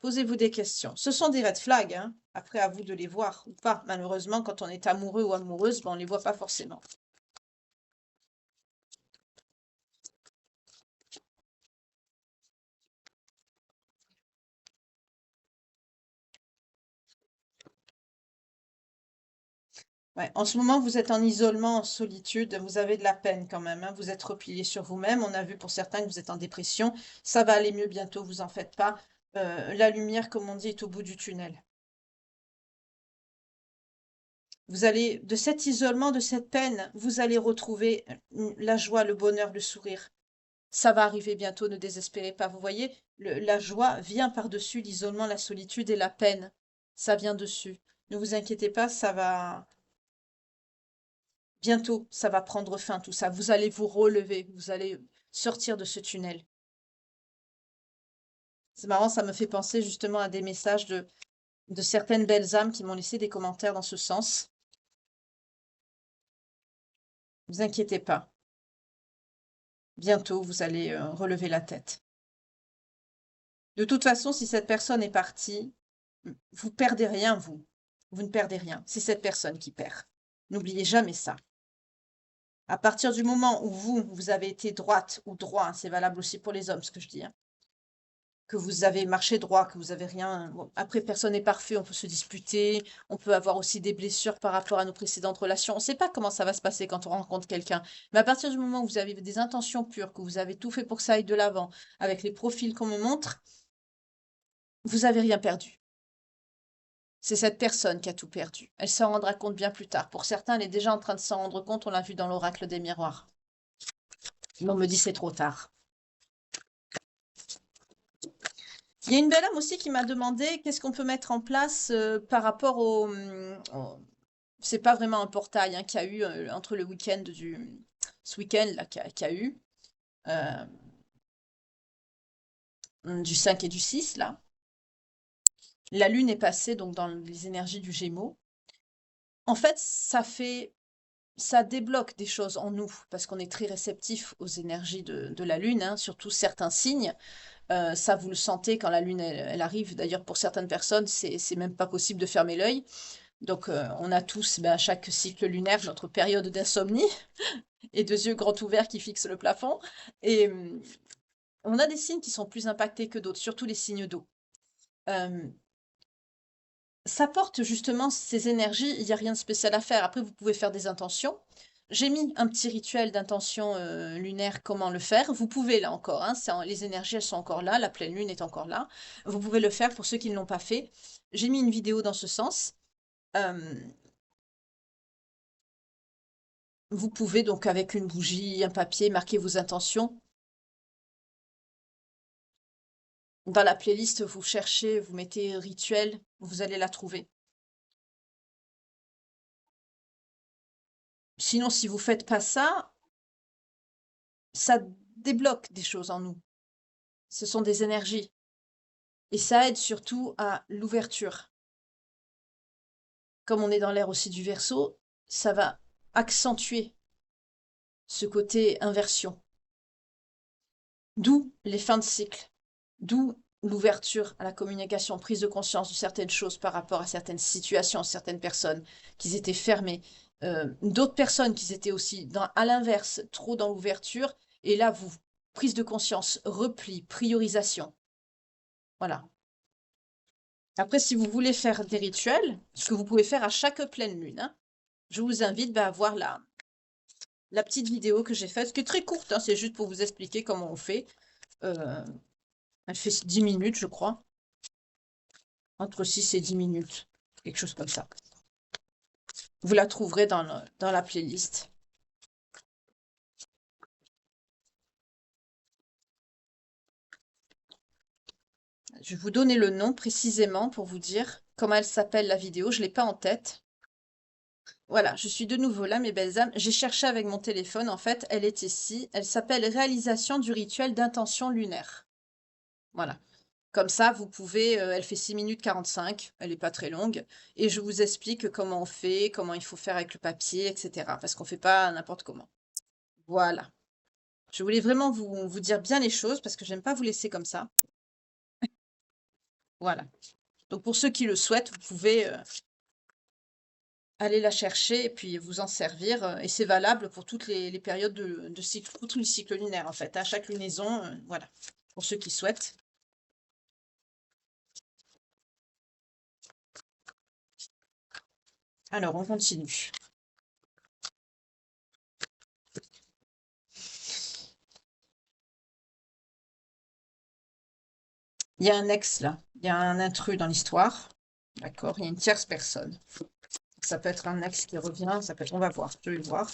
posez-vous des questions. Ce sont des red flags, hein. Après, à vous de les voir ou pas. Malheureusement, quand on est amoureux ou amoureuse, ben, on ne les voit pas forcément. Ouais, en ce moment, vous êtes en isolement, en solitude, vous avez de la peine quand même, hein, vous êtes replié sur vous-même. On a vu pour certains que vous êtes en dépression. Ça va aller mieux bientôt, vous en faites pas. La lumière, comme on dit, est au bout du tunnel. Vous allez, de cet isolement, de cette peine, vous allez retrouver la joie, le bonheur, le sourire. Ça va arriver bientôt, ne désespérez pas. Vous voyez, la joie vient par-dessus l'isolement, la solitude et la peine. Ça vient dessus. Ne vous inquiétez pas, ça va, bientôt, ça va prendre fin, tout ça. Vous allez vous relever, vous allez sortir de ce tunnel. C'est marrant, ça me fait penser justement à des messages de certaines belles âmes qui m'ont laissé des commentaires dans ce sens. Ne vous inquiétez pas. Bientôt, vous allez relever la tête. De toute façon, si cette personne est partie, vous perdez rien, vous. Vous ne perdez rien. C'est cette personne qui perd. N'oubliez jamais ça. À partir du moment où vous avez été droite ou droit, hein, c'est valable aussi pour les hommes, ce que je dis, hein, que vous avez marché droit, que vous avez rien. Bon, après, personne n'est parfait, on peut se disputer, on peut avoir aussi des blessures par rapport à nos précédentes relations. On ne sait pas comment ça va se passer quand on rencontre quelqu'un. Mais à partir du moment où vous avez des intentions pures, que vous avez tout fait pour que ça aille de l'avant, avec les profils qu'on me montre, vous n'avez rien perdu. C'est cette personne qui a tout perdu. Elle s'en rendra compte bien plus tard. Pour certains, elle est déjà en train de s'en rendre compte, on l'a vu dans l'oracle des miroirs. Mais on me dit c'est trop tard. Il y a une belle âme aussi qui m'a demandé qu'est-ce qu'on peut mettre en place par rapport c'est pas vraiment un portail hein, qu'il y a eu entre le week-end ce week-end là qu'il y a eu euh, du 5 et du 6 là. La lune est passée donc dans les énergies du Gémeaux. En fait, ça débloque des choses en nous parce qu'on est très réceptif aux énergies de la lune, hein, surtout certains signes. Ça, vous le sentez quand la lune elle arrive. D'ailleurs, pour certaines personnes, c'est même pas possible de fermer l'œil. Donc, on a tous, à chaque cycle lunaire, notre période d'insomnie et de yeux grands ouverts qui fixent le plafond. Et on a des signes qui sont plus impactés que d'autres, surtout les signes d'eau. Ça porte justement ces énergies, il n'y a rien de spécial à faire. Après, vous pouvez faire des intentions. J'ai mis un petit rituel d'intention lunaire, comment le faire. Vous pouvez là encore, hein, les énergies elles sont encore là, la pleine lune est encore là. Vous pouvez le faire pour ceux qui ne l'ont pas fait. J'ai mis une vidéo dans ce sens. Vous pouvez donc avec une bougie, un papier, marquer vos intentions. Dans la playlist, vous cherchez, vous mettez rituel, vous allez la trouver. Sinon, si vous faites pas ça, ça débloque des choses en nous. Ce sont des énergies. Et ça aide surtout à l'ouverture. Comme on est dans l'ère aussi du Verseau, ça va accentuer ce côté inversion. D'où les fins de cycle. D'où l'ouverture à la communication, prise de conscience de certaines choses par rapport à certaines situations, certaines personnes qui étaient fermées, d'autres personnes qui étaient aussi à l'inverse, trop dans l'ouverture, et là, prise de conscience, repli, priorisation. Voilà. Après, si vous voulez faire des rituels, ce que vous pouvez faire à chaque pleine lune, hein, je vous invite à voir la petite vidéo que j'ai faite, qui est très courte, hein, c'est juste pour vous expliquer comment on fait. Elle fait 10 minutes, je crois. Entre 6 et 10 minutes. Quelque chose comme ça. Vous la trouverez dans la playlist. Je vais vous donner le nom précisément pour vous dire comment elle s'appelle la vidéo. Je ne l'ai pas en tête. Voilà, je suis de nouveau là, mes belles âmes. J'ai cherché avec mon téléphone, en fait, elle est ici. Elle s'appelle Réalisation du rituel d'intention lunaire. Voilà. Comme ça, vous pouvez, elle fait 6 minutes 45, elle n'est pas très longue, et je vous explique comment on fait, comment il faut faire avec le papier, etc. Parce qu'on ne fait pas n'importe comment. Voilà. Je voulais vraiment vous dire bien les choses, parce que j'aime pas vous laisser comme ça. Voilà. Donc pour ceux qui le souhaitent, vous pouvez aller la chercher et puis vous en servir. Et c'est valable pour toutes les périodes de cycle, pour tous les cycles lunaires en fait. À chaque lunaison, voilà. Pour ceux qui souhaitent. Alors, on continue. Il y a un ex là, il y a un intrus dans l'histoire. D'accord, il y a une tierce personne. Ça peut être un ex qui revient, ça peut être... On va voir, je vais voir.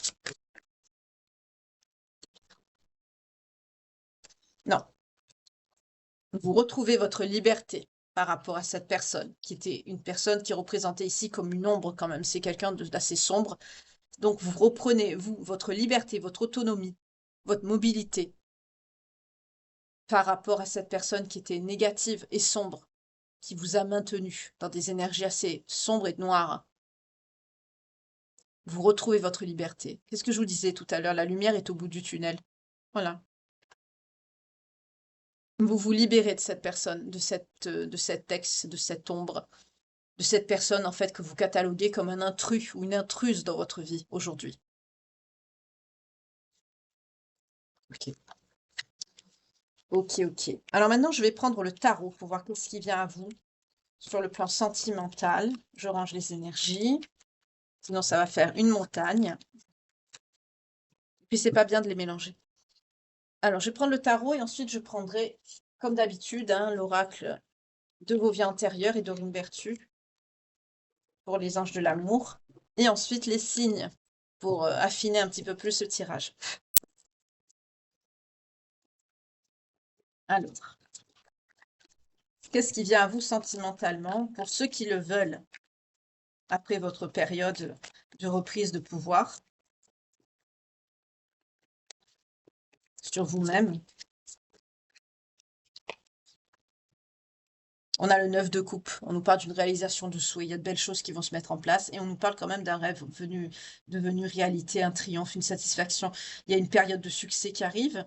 Non, vous retrouvez votre liberté par rapport à cette personne, qui était une personne qui est représentée ici comme une ombre quand même. C'est quelqu'un d'assez sombre. Donc vous reprenez, vous, votre liberté, votre autonomie, votre mobilité par rapport à cette personne qui était négative et sombre, qui vous a maintenu dans des énergies assez sombres et noires. Vous retrouvez votre liberté. Qu'est-ce que je vous disais tout à l'heure? La lumière est au bout du tunnel. Voilà. Vous vous libérez de cette personne, de cet ex, de cette ombre, de cette personne en fait que vous cataloguez comme un intrus ou une intruse dans votre vie aujourd'hui. Ok. Ok, ok. Alors maintenant, je vais prendre le tarot pour voir qu'est-ce qui vient à vous sur le plan sentimental. Je range les énergies, sinon ça va faire une montagne. Puis c'est pas bien de les mélanger. Alors, je vais prendre le tarot et ensuite je prendrai, comme d'habitude, hein, l'oracle de vos vies antérieures et de Rumbertu pour les anges de l'amour. Et ensuite les signes pour affiner un petit peu plus le tirage. Alors, qu'est-ce qui vient à vous sentimentalement pour ceux qui le veulent après votre période de reprise de pouvoir sur vous-même? On a le 9 de coupe, on nous parle d'une réalisation de souhait, il y a de belles choses qui vont se mettre en place et on nous parle quand même d'un rêve devenu réalité, un triomphe, une satisfaction. Il y a une période de succès qui arrive,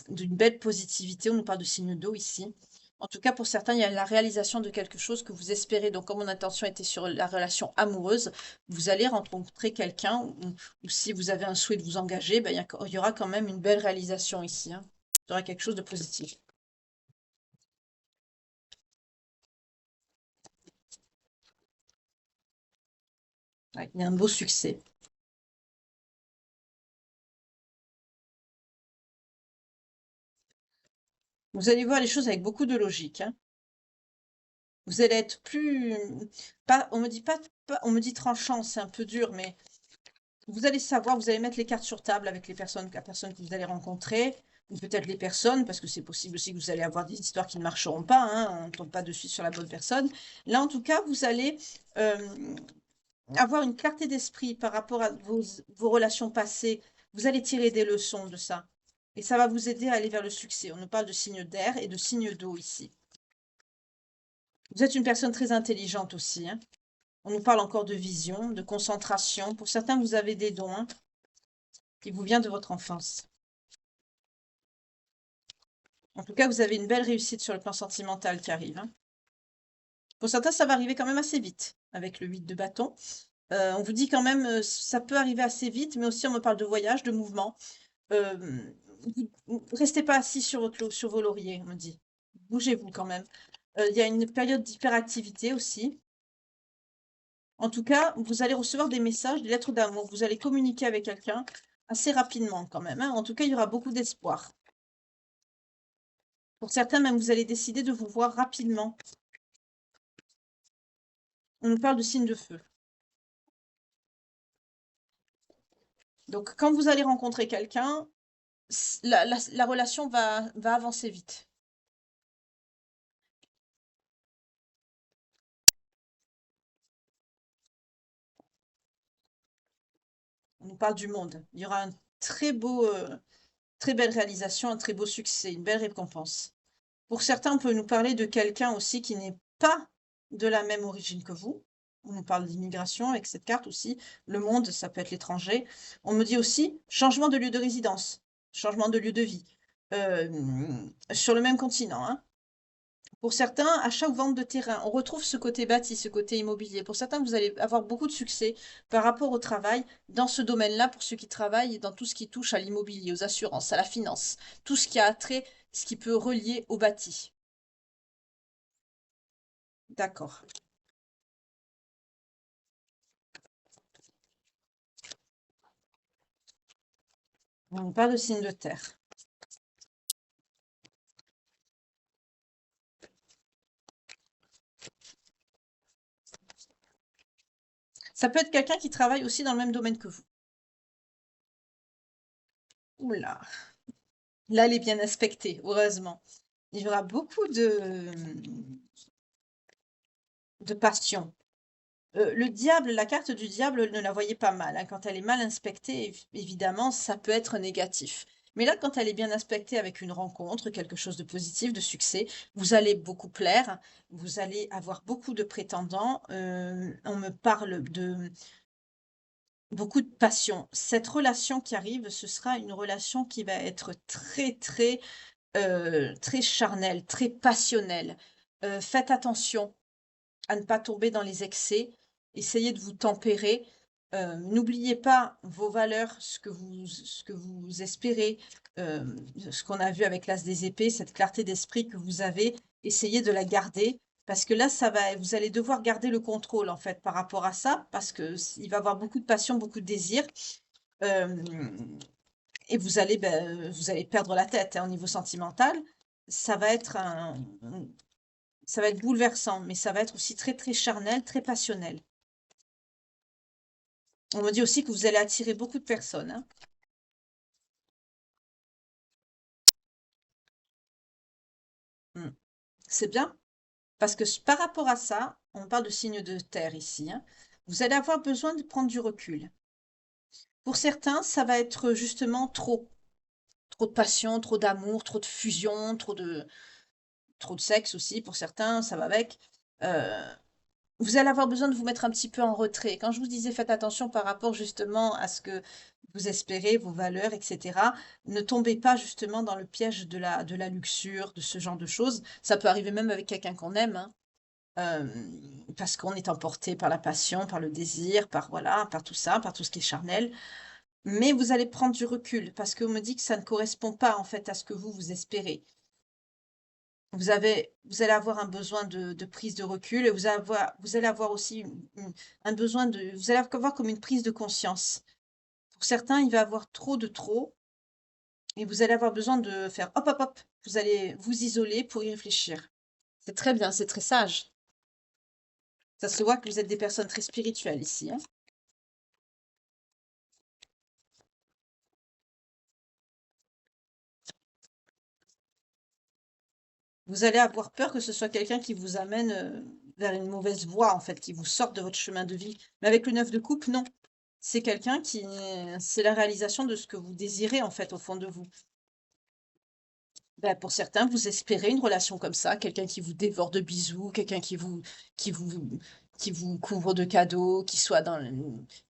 d'une belle positivité, on nous parle de signes d'eau ici. En tout cas, pour certains, il y a la réalisation de quelque chose que vous espérez. Donc, comme mon intention était sur la relation amoureuse, vous allez rencontrer quelqu'un ou si vous avez un souhait de vous engager, ben, il y aura quand même une belle réalisation ici, hein. Il y aura quelque chose de positif. Ouais, il y a un beau succès. Vous allez voir les choses avec beaucoup de logique, hein. Vous allez être plus, pas, on me dit on me dit tranchant, c'est un peu dur, mais vous allez savoir, vous allez mettre les cartes sur table avec la personne que vous allez rencontrer, ou peut-être les personnes, parce que c'est possible aussi que vous allez avoir des histoires qui ne marcheront pas, hein, on ne tombe pas de suite sur la bonne personne. Là, en tout cas, vous allez avoir une clarté d'esprit par rapport à vos relations passées. Vous allez tirer des leçons de ça. Et ça va vous aider à aller vers le succès. On nous parle de signes d'air et de signes d'eau ici. Vous êtes une personne très intelligente aussi, hein. On nous parle encore de vision, de concentration. Pour certains, vous avez des dons, hein, qui vous viennent de votre enfance. En tout cas, vous avez une belle réussite sur le plan sentimental qui arrive, hein. Pour certains, ça va arriver quand même assez vite avec le 8 de bâton. On vous dit quand même, ça peut arriver assez vite, mais aussi on me parle de voyage, de mouvement. Restez pas assis sur vos lauriers, on me dit. Bougez-vous quand même. Il y a une période d'hyperactivité aussi. En tout cas, vous allez recevoir des messages, des lettres d'amour. Vous allez communiquer avec quelqu'un assez rapidement quand même, hein. En tout cas, il y aura beaucoup d'espoir. Pour certains, même, vous allez décider de vous voir rapidement. On nous parle de signes de feu. Donc, quand vous allez rencontrer quelqu'un, la relation va avancer vite. On nous parle du monde. Il y aura un très belle réalisation, un très beau succès, une belle récompense. Pour certains, on peut nous parler de quelqu'un aussi qui n'est pas de la même origine que vous. On nous parle d'immigration avec cette carte aussi. Le monde, ça peut être l'étranger. On me dit aussi changement de lieu de résidence, changement de lieu de vie, sur le même continent, hein. Pour certains, achat ou vente de terrain, on retrouve ce côté bâti, ce côté immobilier. Pour certains, vous allez avoir beaucoup de succès par rapport au travail dans ce domaine-là, pour ceux qui travaillent dans tout ce qui touche à l'immobilier, aux assurances, à la finance, tout ce qui a trait, ce qui peut relier au bâti. D'accord. On parle de signe de terre. Ça peut être quelqu'un qui travaille aussi dans le même domaine que vous. Ouh là! Là, elle est bien inspectée, heureusement. Il y aura beaucoup de passion. Le diable, la carte du diable, ne la voyez pas mal, hein. Quand elle est mal inspectée, évidemment, ça peut être négatif. Mais là, quand elle est bien inspectée avec une rencontre, quelque chose de positif, de succès, vous allez beaucoup plaire, vous allez avoir beaucoup de prétendants. On me parle de beaucoup de passion. Cette relation qui arrive, ce sera une relation qui va être très, très, très charnelle, très passionnelle. Faites attention à ne pas tomber dans les excès. Essayez de vous tempérer. N'oubliez pas vos valeurs, ce que vous espérez, ce qu'on a vu avec l'As des épées, cette clarté d'esprit que vous avez. Essayez de la garder parce que là, vous allez devoir garder le contrôle en fait par rapport à ça parce que il va y avoir beaucoup de passion, beaucoup de désir. Et vous allez perdre la tête, hein, au niveau sentimental. Ça va être ça va être bouleversant, mais ça va être aussi très, très charnel, très passionnel. On me dit aussi que vous allez attirer beaucoup de personnes, hein. Mmh. C'est bien parce que par rapport à ça, on parle de signes de terre ici, hein. Vous allez avoir besoin de prendre du recul. Pour certains, ça va être justement trop. Trop de passion, trop d'amour, trop de fusion, trop de sexe aussi pour certains, ça va avec. Heu Vous allez avoir besoin de vous mettre un petit peu en retrait. Quand je vous disais faites attention par rapport justement à ce que vous espérez, vos valeurs, et cetera, ne tombez pas justement dans le piège de la luxure, de ce genre de choses. Ça peut arriver même avec quelqu'un qu'on aime, hein, parce qu'on est emporté par la passion, par le désir, par voilà, par tout ça, par tout ce qui est charnel. Mais vous allez prendre du recul parce qu'on me dit que ça ne correspond pas en fait à ce que vous espérez. Vous allez avoir un besoin de prise de recul et vous allez avoir aussi un besoin vous allez avoir comme une prise de conscience. Pour certains, il va y avoir trop de trop et vous allez avoir besoin de faire hop, hop, hop. Vous allez vous isoler pour y réfléchir. C'est très bien, c'est très sage. Ça se voit que vous êtes des personnes très spirituelles ici, hein. Vous allez avoir peur que ce soit quelqu'un qui vous amène vers une mauvaise voie, en fait, qui vous sorte de votre chemin de vie. Mais avec le 9 de coupe, non. C'est quelqu'un qui c'est la réalisation de ce que vous désirez, en fait, au fond de vous. Bah, pour certains, vous espérez une relation comme ça, quelqu'un qui vous dévore de bisous, quelqu'un qui vous qui vous couvre de cadeaux, qui soit dans le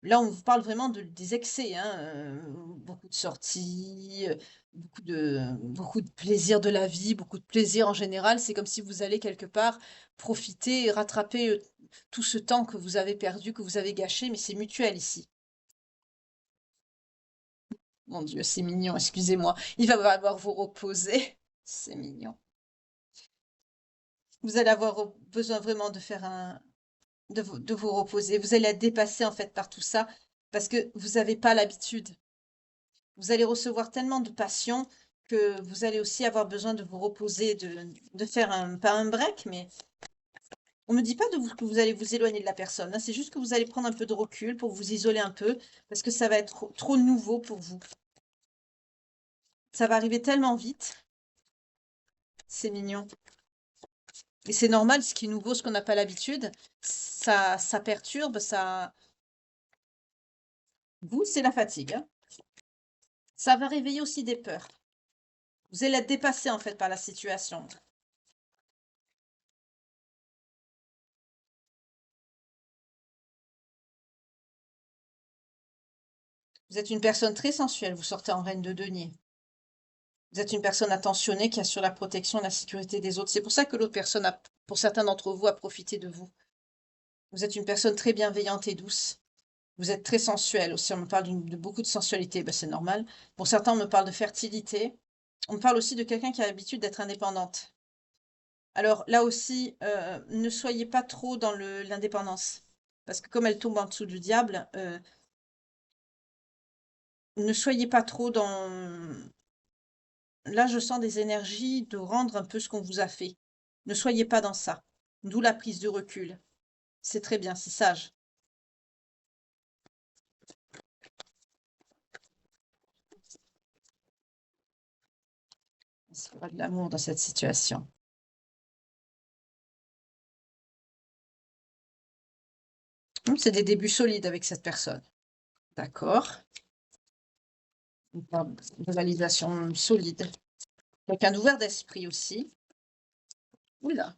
là, on vous parle vraiment des excès, hein, beaucoup de sorties, beaucoup de plaisir de la vie, beaucoup de plaisir en général. C'est comme si vous allez quelque part profiter et rattraper, tout ce temps que vous avez perdu, que vous avez gâché, mais c'est mutuel ici. Mon Dieu, c'est mignon, excusez-moi. Il va falloir vous reposer. C'est mignon. Vous allez avoir besoin vraiment de faire de vous reposer. Vous allez être dépassé en fait par tout ça parce que vous n'avez pas l'habitude. Vous allez recevoir tellement de passion que vous allez aussi avoir besoin de vous reposer, de faire pas un break, mais on me dit pas que vous allez vous éloigner de la personne, hein. C'est juste que vous allez prendre un peu de recul pour vous isoler un peu parce que ça va être trop nouveau pour vous. Ça va arriver tellement vite. C'est mignon. Et c'est normal, ce qui est nouveau, ce qu'on n'a pas l'habitude, ça perturbe, vous, c'est la fatigue, hein. Ça va réveiller aussi des peurs. Vous allez être dépassé en fait par la situation. Vous êtes une personne très sensuelle, vous sortez en reine de denier. Vous êtes une personne attentionnée qui assure la protection et la sécurité des autres. C'est pour ça que l'autre personne a, pour certains d'entre vous, a profité de vous. Vous êtes une personne très bienveillante et douce. Vous êtes très sensuelle aussi. On me parle de beaucoup de sensualité, ben, c'est normal. Pour certains, on me parle de fertilité. On me parle aussi de quelqu'un qui a l'habitude d'être indépendante. Alors là aussi, ne soyez pas trop dans l'indépendance. Parce que comme elle tombe en dessous du diable, ne soyez pas trop dans... Là, je sens des énergies de rendre un peu ce qu'on vous a fait. Ne soyez pas dans ça. D'où la prise de recul. C'est très bien, c'est sage. Est-ce qu'il y aura de l'amour dans cette situation? C'est des débuts solides avec cette personne. D'accord. Une validation solide. Quelqu'un d'ouvert d'esprit aussi. Oula.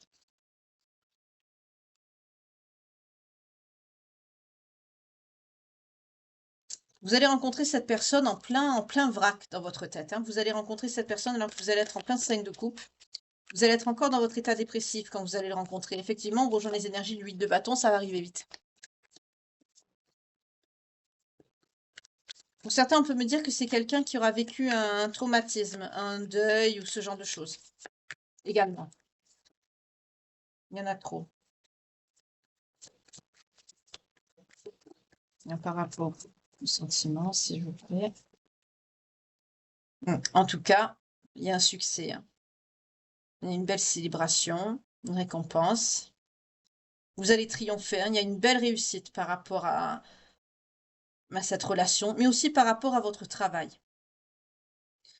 Vous allez rencontrer cette personne en plein vrac dans votre tête. Hein. Vous allez rencontrer cette personne alors que vous allez être en plein signe de coupe. Vous allez être encore dans votre état dépressif quand vous allez le rencontrer. Effectivement, on rejoint les énergies de l'huile de bâton, ça va arriver vite. Pour certains, on peut me dire que c'est quelqu'un qui aura vécu un traumatisme, un deuil ou ce genre de choses. Également. Il y en a trop. Par rapport au sentiment, s'il vous plaît. En tout cas, il y a un succès. Hein. Il y a une belle célébration, une récompense. Vous allez triompher. Hein. Il y a une belle réussite par rapport à cette relation, mais aussi par rapport à votre travail.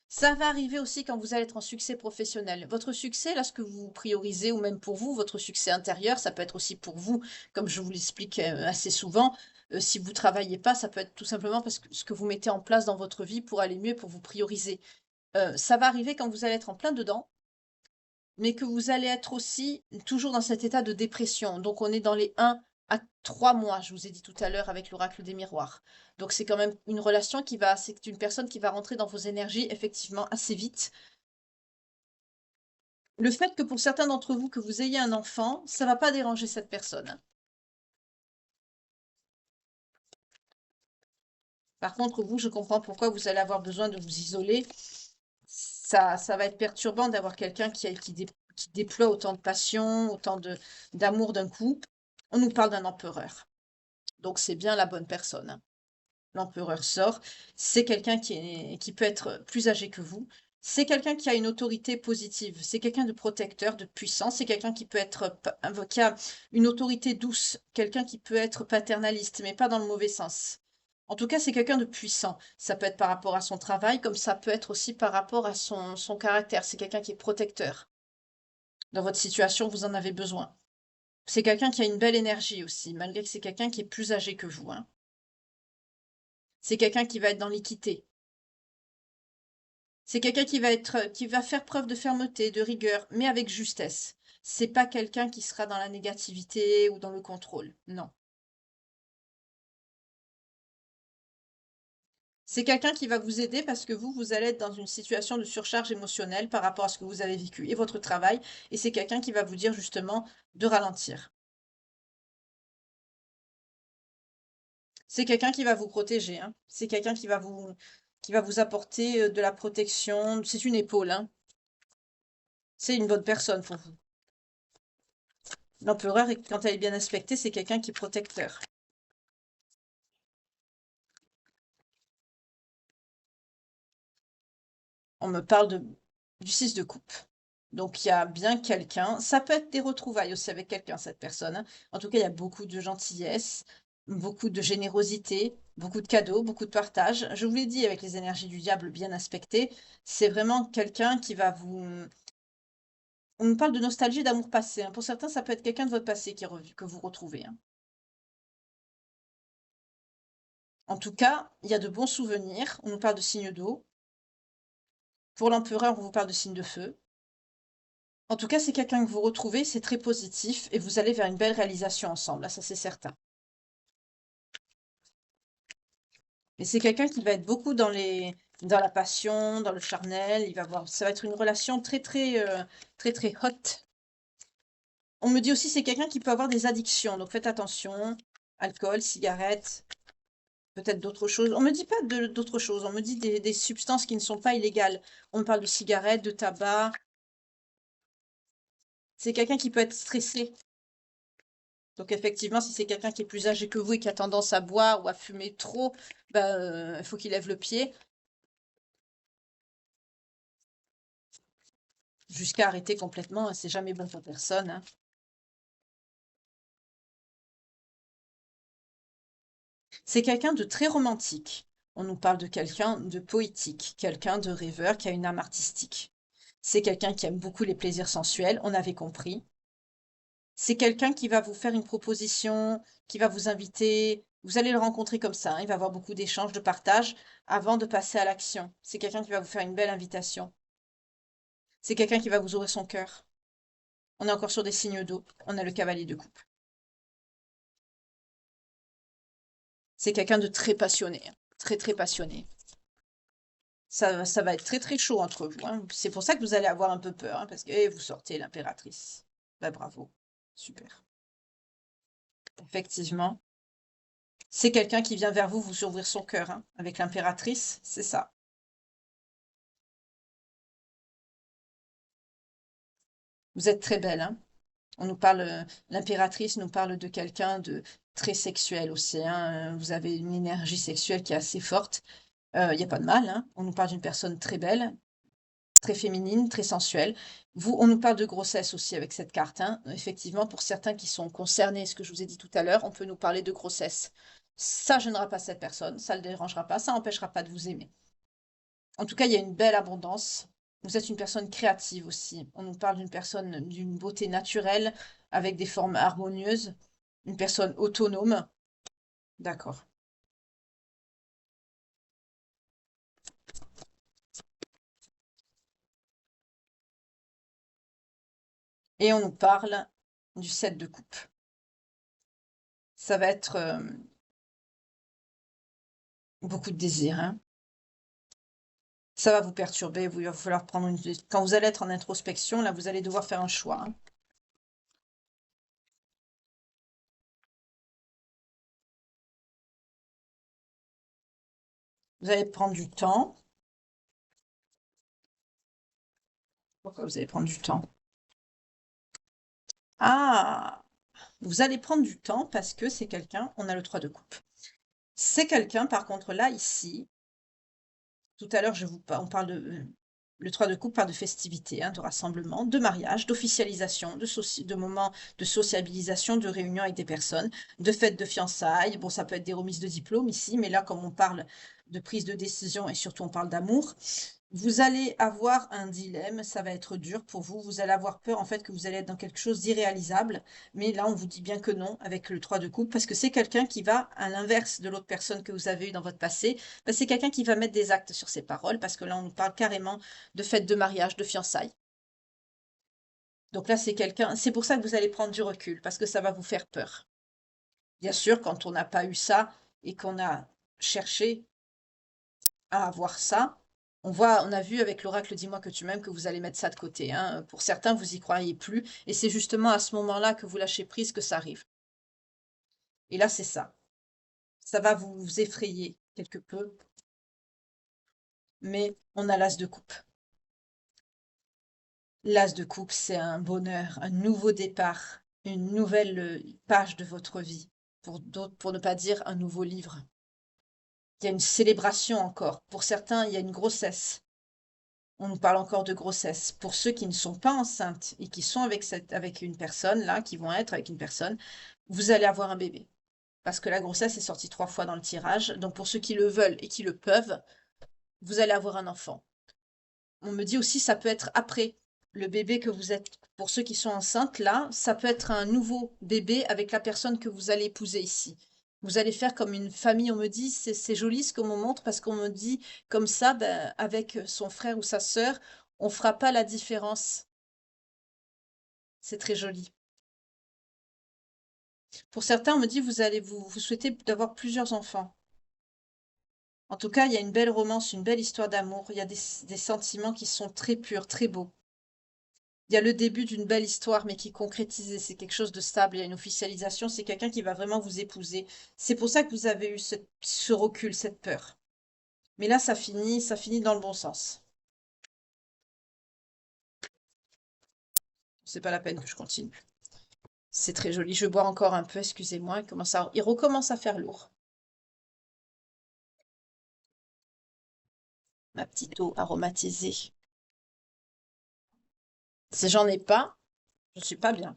Ça va arriver aussi quand vous allez être en succès professionnel. Votre succès, là, ce que vous priorisez, ou même pour vous, votre succès intérieur, ça peut être aussi pour vous, comme je vous l'explique assez souvent. Si vous ne travaillez pas, ça peut être tout simplement parce que ce que vous mettez en place dans votre vie pour aller mieux, pour vous prioriser. Ça va arriver quand vous allez être en plein dedans, mais que vous allez être aussi toujours dans cet état de dépression. Donc on est dans les 1 à 3 mois, je vous ai dit tout à l'heure avec l'oracle des miroirs. Donc c'est quand même une relation c'est une personne qui va rentrer dans vos énergies effectivement assez vite. Le fait que pour certains d'entre vous, que vous ayez un enfant, ça va pas déranger cette personne. Par contre, vous, je comprends pourquoi vous allez avoir besoin de vous isoler. Ça va être perturbant d'avoir quelqu'un qui déploie autant de passion, autant d'amour d'un coup. On nous parle d'un empereur. Donc c'est bien la bonne personne. Hein. L'empereur sort. C'est quelqu'un qui peut être plus âgé que vous. C'est quelqu'un qui a une autorité positive. C'est quelqu'un de protecteur, de puissant. C'est quelqu'un qui peut être, qui a une autorité douce. Quelqu'un qui peut être paternaliste, mais pas dans le mauvais sens. En tout cas, c'est quelqu'un de puissant. Ça peut être par rapport à son travail, comme ça peut être aussi par rapport à son caractère. C'est quelqu'un qui est protecteur. Dans votre situation, vous en avez besoin. C'est quelqu'un qui a une belle énergie aussi, malgré que c'est quelqu'un qui est plus âgé que vous. Hein. C'est quelqu'un qui va être dans l'équité. C'est quelqu'un qui va faire preuve de fermeté, de rigueur, mais avec justesse. C'est pas quelqu'un qui sera dans la négativité ou dans le contrôle. Non. C'est quelqu'un qui va vous aider parce que vous allez être dans une situation de surcharge émotionnelle par rapport à ce que vous avez vécu et votre travail. Et c'est quelqu'un qui va vous dire justement de ralentir. C'est quelqu'un qui va vous protéger. Hein. C'est quelqu'un qui va vous apporter de la protection. C'est une épaule. Hein. C'est une bonne personne pour vous. L'empereur, quand elle est bien aspectée, c'est quelqu'un qui est protecteur. On me parle du 6 de coupe. Donc il y a bien quelqu'un. Ça peut être des retrouvailles aussi avec quelqu'un, cette personne. Hein. En tout cas, il y a beaucoup de gentillesse, beaucoup de générosité, beaucoup de cadeaux, beaucoup de partage. Je vous l'ai dit, avec les énergies du diable bien aspectées, c'est vraiment quelqu'un qui va vous... On me parle de nostalgie, d'amour passé. Hein. Pour certains, ça peut être quelqu'un de votre passé que vous retrouvez. Hein. En tout cas, il y a de bons souvenirs. On nous parle de signes d'eau. Pour l'empereur, on vous parle de signes de feu. En tout cas, c'est quelqu'un que vous retrouvez, c'est très positif et vous allez vers une belle réalisation ensemble, là, ça c'est certain. Mais c'est quelqu'un qui va être beaucoup dans la passion, dans le charnel, ça va être une relation très hot. On me dit aussi c'est quelqu'un qui peut avoir des addictions, donc faites attention, alcool, cigarettes, peut-être d'autres choses. On me dit pas d'autres choses, on me dit des substances qui ne sont pas illégales. On me parle de cigarettes, de tabac. C'est quelqu'un qui peut être stressé. Donc effectivement, si c'est quelqu'un qui est plus âgé que vous et qui a tendance à boire ou à fumer trop, il faut qu'il lève le pied jusqu'à arrêter complètement. Hein, c'est jamais bon pour personne. Hein. C'est quelqu'un de très romantique. On nous parle de quelqu'un de poétique, quelqu'un de rêveur qui a une âme artistique. C'est quelqu'un qui aime beaucoup les plaisirs sensuels, on avait compris. C'est quelqu'un qui va vous faire une proposition, qui va vous inviter. Vous allez le rencontrer comme ça, hein, il va avoir beaucoup d'échanges, de partage avant de passer à l'action. C'est quelqu'un qui va vous faire une belle invitation. C'est quelqu'un qui va vous ouvrir son cœur. On est encore sur des signes d'eau. On a le cavalier de coupe. C'est quelqu'un de très passionné, hein, très très passionné. Ça va être très très chaud entre vous, hein. C'est pour ça que vous allez avoir un peu peur, hein, parce que vous sortez l'impératrice. Bah bravo, super. Effectivement, c'est quelqu'un qui vient vers vous vous ouvrir son cœur, hein, avec l'impératrice, c'est ça. Vous êtes très belle, hein. On nous parle, l'impératrice nous parle de quelqu'un de très sexuel aussi, hein. Vous avez une énergie sexuelle qui est assez forte. Il y a pas de mal, hein. On nous parle d'une personne très belle, très féminine, très sensuelle. Vous, on nous parle de grossesse aussi avec cette carte, hein. Effectivement, pour certains qui sont concernés, ce que je vous ai dit tout à l'heure, on peut nous parler de grossesse. Ça gênera pas cette personne, ça ne le dérangera pas, ça n'empêchera pas de vous aimer. En tout cas, il y a une belle abondance. Vous êtes une personne créative aussi. On nous parle d'une personne d'une beauté naturelle, avec des formes harmonieuses, une personne autonome. D'accord. Et on nous parle du 7 de coupe. Ça va être beaucoup de désir, hein. Ça va vous perturber, il va falloir prendre une... Quand vous allez être en introspection, là, vous allez devoir faire un choix, hein. Vous allez prendre du temps. Pourquoi vous allez prendre du temps? Ah! Vous allez prendre du temps parce que c'est quelqu'un, on a le 3 de coupe. C'est quelqu'un, par contre, là, ici, tout à l'heure, on parle de... le 3 de coupe parle de festivités, hein, de rassemblement, de mariage, d'officialisation, de moments de sociabilisation, de réunions avec des personnes, de fêtes de fiançailles. Bon, ça peut être des remises de diplômes ici, mais là, comme on parle de prise de décision et surtout on parle d'amour, vous allez avoir un dilemme, ça va être dur pour vous. Vous allez avoir peur en fait que vous allez être dans quelque chose d'irréalisable. Mais là, on vous dit bien que non avec le 3 de coupe parce que c'est quelqu'un qui va, à l'inverse de l'autre personne que vous avez eue dans votre passé, ben, c'est quelqu'un qui va mettre des actes sur ses paroles parce que là, on nous parle carrément de fête de mariage, de fiançailles. Donc là, c'est quelqu'un, c'est pour ça que vous allez prendre du recul parce que ça va vous faire peur. Bien sûr, quand on n'a pas eu ça et qu'on a cherché à avoir ça, on a vu avec l'oracle Dis-moi que tu m'aimes que vous allez mettre ça de côté, hein. Pour certains, vous y croyez plus, et c'est justement à ce moment-là que vous lâchez prise que ça arrive. Et là, c'est ça. Ça va vous effrayer quelque peu, mais on a l'as de coupe. L'as de coupe, c'est un bonheur, un nouveau départ, une nouvelle page de votre vie. Pour d'autres, pour ne pas dire un nouveau livre. Il y a une célébration encore. Pour certains, il y a une grossesse. On nous parle encore de grossesse. Pour ceux qui ne sont pas enceintes et qui sont avec une personne, là, qui vont être avec une personne, vous allez avoir un bébé. Parce que la grossesse est sortie 3 fois dans le tirage. Donc pour ceux qui le veulent et qui le peuvent, vous allez avoir un enfant. On me dit aussi ça peut être après le bébé que vous êtes. Pour ceux qui sont enceintes, là, ça peut être un nouveau bébé avec la personne que vous allez épouser ici. Vous allez faire comme une famille, on me dit, c'est joli ce qu'on me montre parce qu'on me dit comme ça, ben, avec son frère ou sa sœur, on fera pas la différence. C'est très joli. Pour certains, on me dit, vous souhaitez d'avoir plusieurs enfants. En tout cas, il y a une belle romance, une belle histoire d'amour. Il y a des sentiments qui sont très purs, très beaux. Il y a le début d'une belle histoire, mais qui est concrétisée. C'est quelque chose de stable. Il y a une officialisation. C'est quelqu'un qui va vraiment vous épouser. C'est pour ça que vous avez eu ce recul, cette peur. Mais là, ça finit dans le bon sens. C'est pas la peine que je continue. C'est très joli. Je bois encore un peu, excusez-moi. Il recommence à faire lourd. Ma petite eau aromatisée. Si j'en ai pas, je suis pas bien.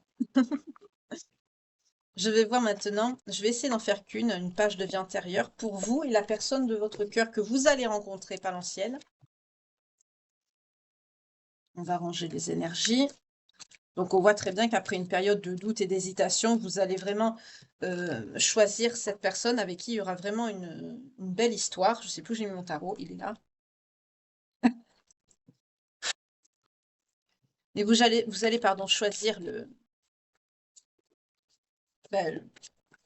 Je vais voir maintenant, je vais essayer d'en faire une page de vie antérieure, pour vous et la personne de votre cœur que vous allez rencontrer, pas l'ancienne. On va ranger les énergies. Donc, on voit très bien qu'après une période de doute et d'hésitation, vous allez vraiment choisir cette personne avec qui il y aura vraiment une belle histoire. Je ne sais plus où j'ai mis mon tarot, il est là. Mais vous allez pardon, choisir ben,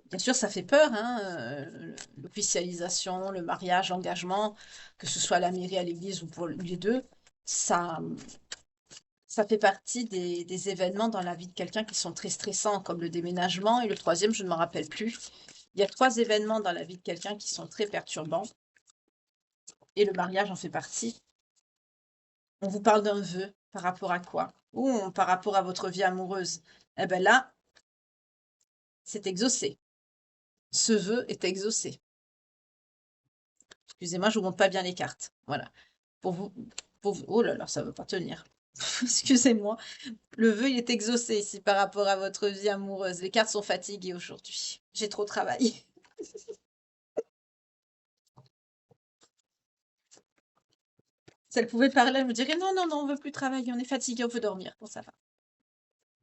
bien sûr, ça fait peur, hein, l'officialisation, le mariage, l'engagement, que ce soit à la mairie, à l'église ou pour les deux, ça, ça fait partie des événements dans la vie de quelqu'un qui sont très stressants, comme le déménagement. Et le troisième, je ne m'en rappelle plus. Il y a 3 événements dans la vie de quelqu'un qui sont très perturbants. Et le mariage en fait partie. On vous parle d'un vœu par rapport à quoi? Ou par rapport à votre vie amoureuse. Eh bien là, c'est exaucé. Ce vœu est exaucé. Excusez-moi, je vous montre pas bien les cartes. Voilà. Pour vous, oh là là, ça ne veut pas tenir. Excusez-moi. Le vœu, il est exaucé ici par rapport à votre vie amoureuse. Les cartes sont fatiguées aujourd'hui. J'ai trop travaillé. Si elle pouvait parler, elle me dirait non, non, non, on veut plus travailler, on est fatigué, on veut dormir. Bon, ça va.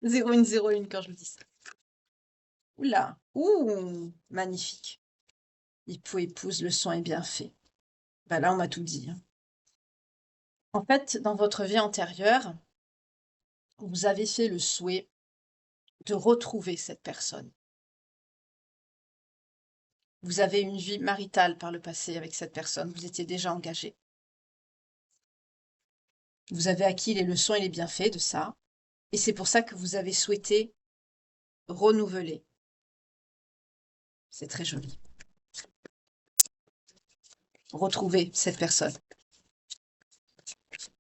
0101 quand je le dis ça. Oula, ouh, magnifique. Époux, épouse, le son est bien fait. Bah là, on m'a tout dit, hein. En fait, dans votre vie antérieure, vous avez fait le souhait de retrouver cette personne. Vous avez une vie maritale par le passé avec cette personne, vous étiez déjà engagé. Vous avez acquis les leçons et les bienfaits de ça, et c'est pour ça que vous avez souhaité renouveler. C'est très joli. Retrouver cette personne.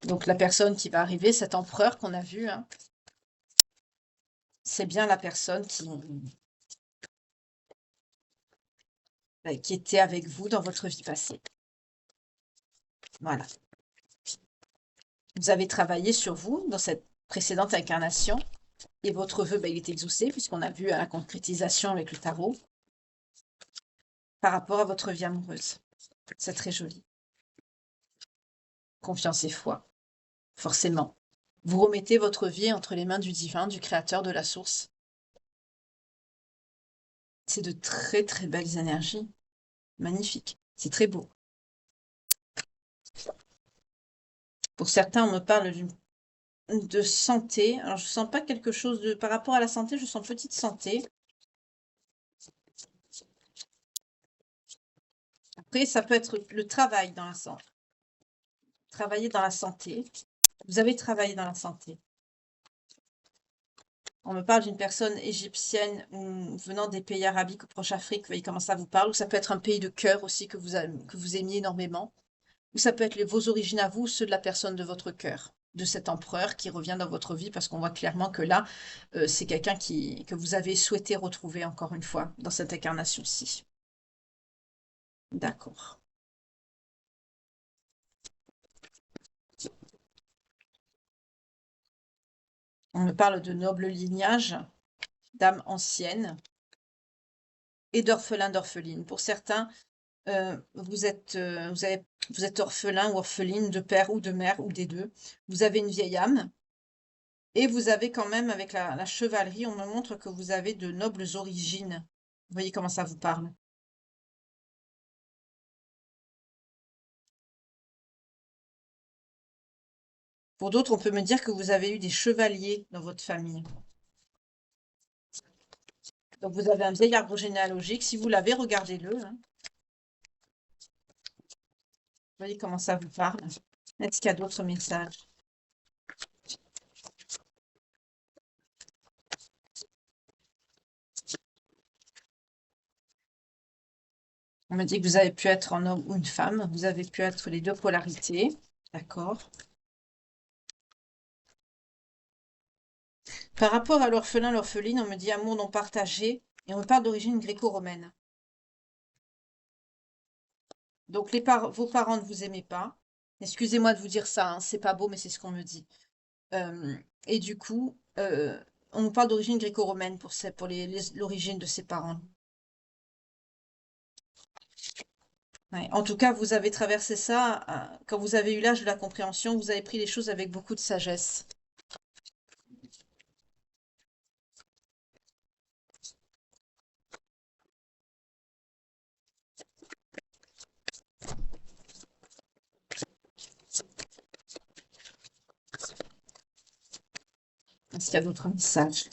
Donc la personne qui va arriver, cet empereur qu'on a vu, hein, c'est bien la personne qui était avec vous dans votre vie passée. Voilà. Vous avez travaillé sur vous dans cette précédente incarnation et votre vœu, il est exaucé puisqu'on a vu la concrétisation avec le tarot par rapport à votre vie amoureuse. C'est très joli. Confiance et foi, forcément. Vous remettez votre vie entre les mains du divin, du créateur, de la source. C'est de très très belles énergies. Magnifique. C'est très beau. Pour certains, on me parle de santé. Alors, je ne sens pas quelque chose de... Par rapport à la santé, je sens petite santé. Après, ça peut être le travail dans la santé. Travailler dans la santé. Vous avez travaillé dans la santé. On me parle d'une personne égyptienne venant des pays arabiques ou Proche-Afrique. Vous voyez comment ça vous parle. Ou ça peut être un pays de cœur aussi que vous aimiez énormément. Ou ça peut être vos origines à vous, ceux de la personne de votre cœur, de cet empereur qui revient dans votre vie, parce qu'on voit clairement que là, c'est quelqu'un que vous avez souhaité retrouver encore une fois dans cette incarnation-ci. D'accord. On me parle de noble lignage, d'âmes anciennes et d'orphelins, d'orphelines. Pour certains, vous êtes orphelin ou orpheline de père ou de mère ou des deux. Vous avez une vieille âme. Et vous avez quand même, avec la chevalerie, on me montre que vous avez de nobles origines. Vous voyez comment ça vous parle. Pour d'autres, on peut me dire que vous avez eu des chevaliers dans votre famille. Donc vous avez un vieil arbre généalogique. Si vous l'avez, regardez-le, hein. Vous voyez comment ça vous parle. Est-ce qu'il y a d'autres messages? On me dit que vous avez pu être un homme ou une femme. Vous avez pu être les deux polarités. D'accord. Par rapport à l'orphelin, l'orpheline, on me dit amour non partagé et on me parle d'origine gréco-romaine. Donc vos parents ne vous aimaient pas. Excusez-moi de vous dire ça, hein, c'est pas beau, mais c'est ce qu'on me dit. Et du coup, on nous parle d'origine gréco-romaine pour l'origine de ses parents. Ouais. En tout cas, vous avez traversé ça, quand vous avez eu l'âge de la compréhension, vous avez pris les choses avec beaucoup de sagesse. Est-ce qu'il y a d'autres messages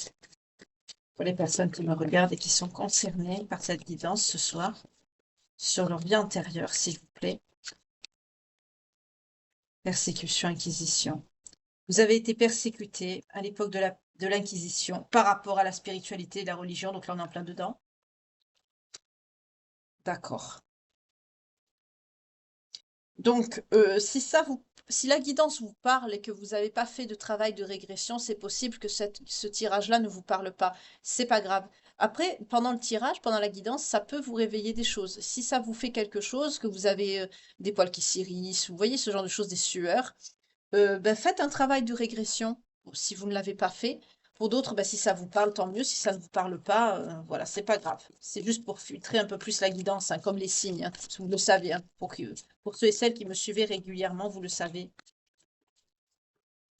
pour les personnes qui me regardent et qui sont concernées par cette guidance ce soir sur leur vie antérieure, s'il vous plaît? Persécution, inquisition. Vous avez été persécuté à l'époque de l'Inquisition par rapport à la spiritualité et la religion, donc là on est en plein dedans. D'accord. Donc, si la guidance vous parle et que vous n'avez pas fait de travail de régression, c'est possible que ce tirage-là ne vous parle pas. C'est pas grave. Après, pendant le tirage, pendant la guidance, ça peut vous réveiller des choses. Si ça vous fait quelque chose, que vous avez des poils qui s'irrissent, vous voyez ce genre de choses, des sueurs, ben, faites un travail de régression si vous ne l'avez pas fait. Pour d'autres, ben, si ça vous parle, tant mieux. Si ça ne vous parle pas, voilà, c'est pas grave. C'est juste pour filtrer un peu plus la guidance, hein, comme les signes, hein, vous le savez, hein, pour ceux et celles qui me suivaient régulièrement, vous le savez.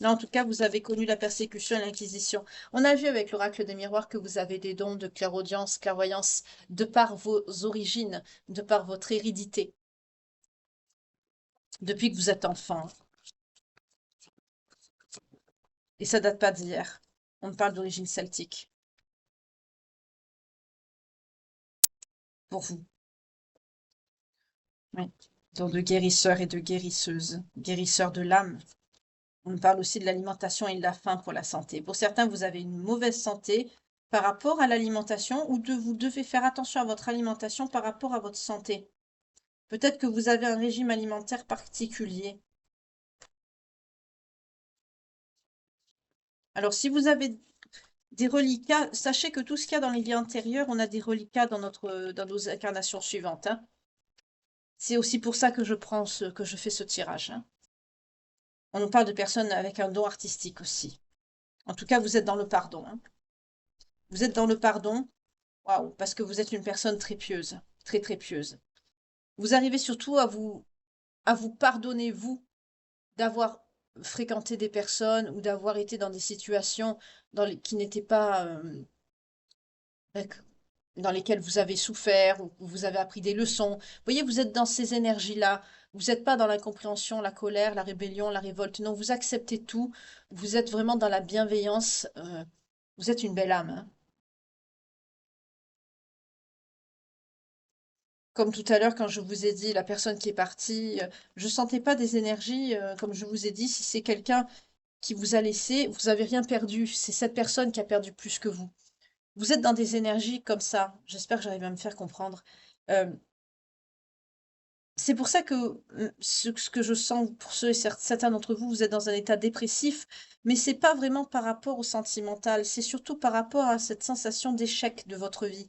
Là, en tout cas, vous avez connu la persécution et l'inquisition. On a vu avec l'oracle des miroirs que vous avez des dons de clairaudience, clairvoyance, de par vos origines, de par votre hérédité, depuis que vous êtes enfant. Et ça date pas d'hier. On parle d'origine celtique, pour vous. Oui. Donc de guérisseurs et de guérisseuses, guérisseurs de l'âme. On parle aussi de l'alimentation et de la faim pour la santé. Pour certains, vous avez une mauvaise santé par rapport à l'alimentation ou vous devez faire attention à votre alimentation par rapport à votre santé. Peut-être que vous avez un régime alimentaire particulier. Alors, si vous avez des reliquats, sachez que tout ce qu'il y a dans les vies antérieures, on a des reliquats dans nos incarnations suivantes, hein. C'est aussi pour ça que que je fais ce tirage, hein. On nous parle de personnes avec un don artistique aussi. En tout cas, vous êtes dans le pardon, hein. Vous êtes dans le pardon, waouh, parce que vous êtes une personne très pieuse, très très pieuse. Vous arrivez surtout à vous pardonner, vous, d'avoir fréquenté des personnes ou d'avoir été dans des situations qui n'étaient pas, avec- dans lesquelles vous avez souffert ou où vous avez appris des leçons. Vous voyez, vous êtes dans ces énergies-là. Vous n'êtes pas dans l'incompréhension, la colère, la rébellion, la révolte. Non, vous acceptez tout. Vous êtes vraiment dans la bienveillance. Vous êtes une belle âme, hein. Comme tout à l'heure, quand je vous ai dit, la personne qui est partie, je sentais pas des énergies, comme je vous ai dit, si c'est quelqu'un qui vous a laissé, vous avez rien perdu. C'est cette personne qui a perdu plus que vous. Vous êtes dans des énergies comme ça. J'espère que j'arrive à me faire comprendre. Euh, c'est pour ça que ce que je sens pour ceux et certains d'entre vous, vous êtes dans un état dépressif, mais c'est pas vraiment par rapport au sentimental, c'est surtout par rapport à cette sensation d'échec de votre vie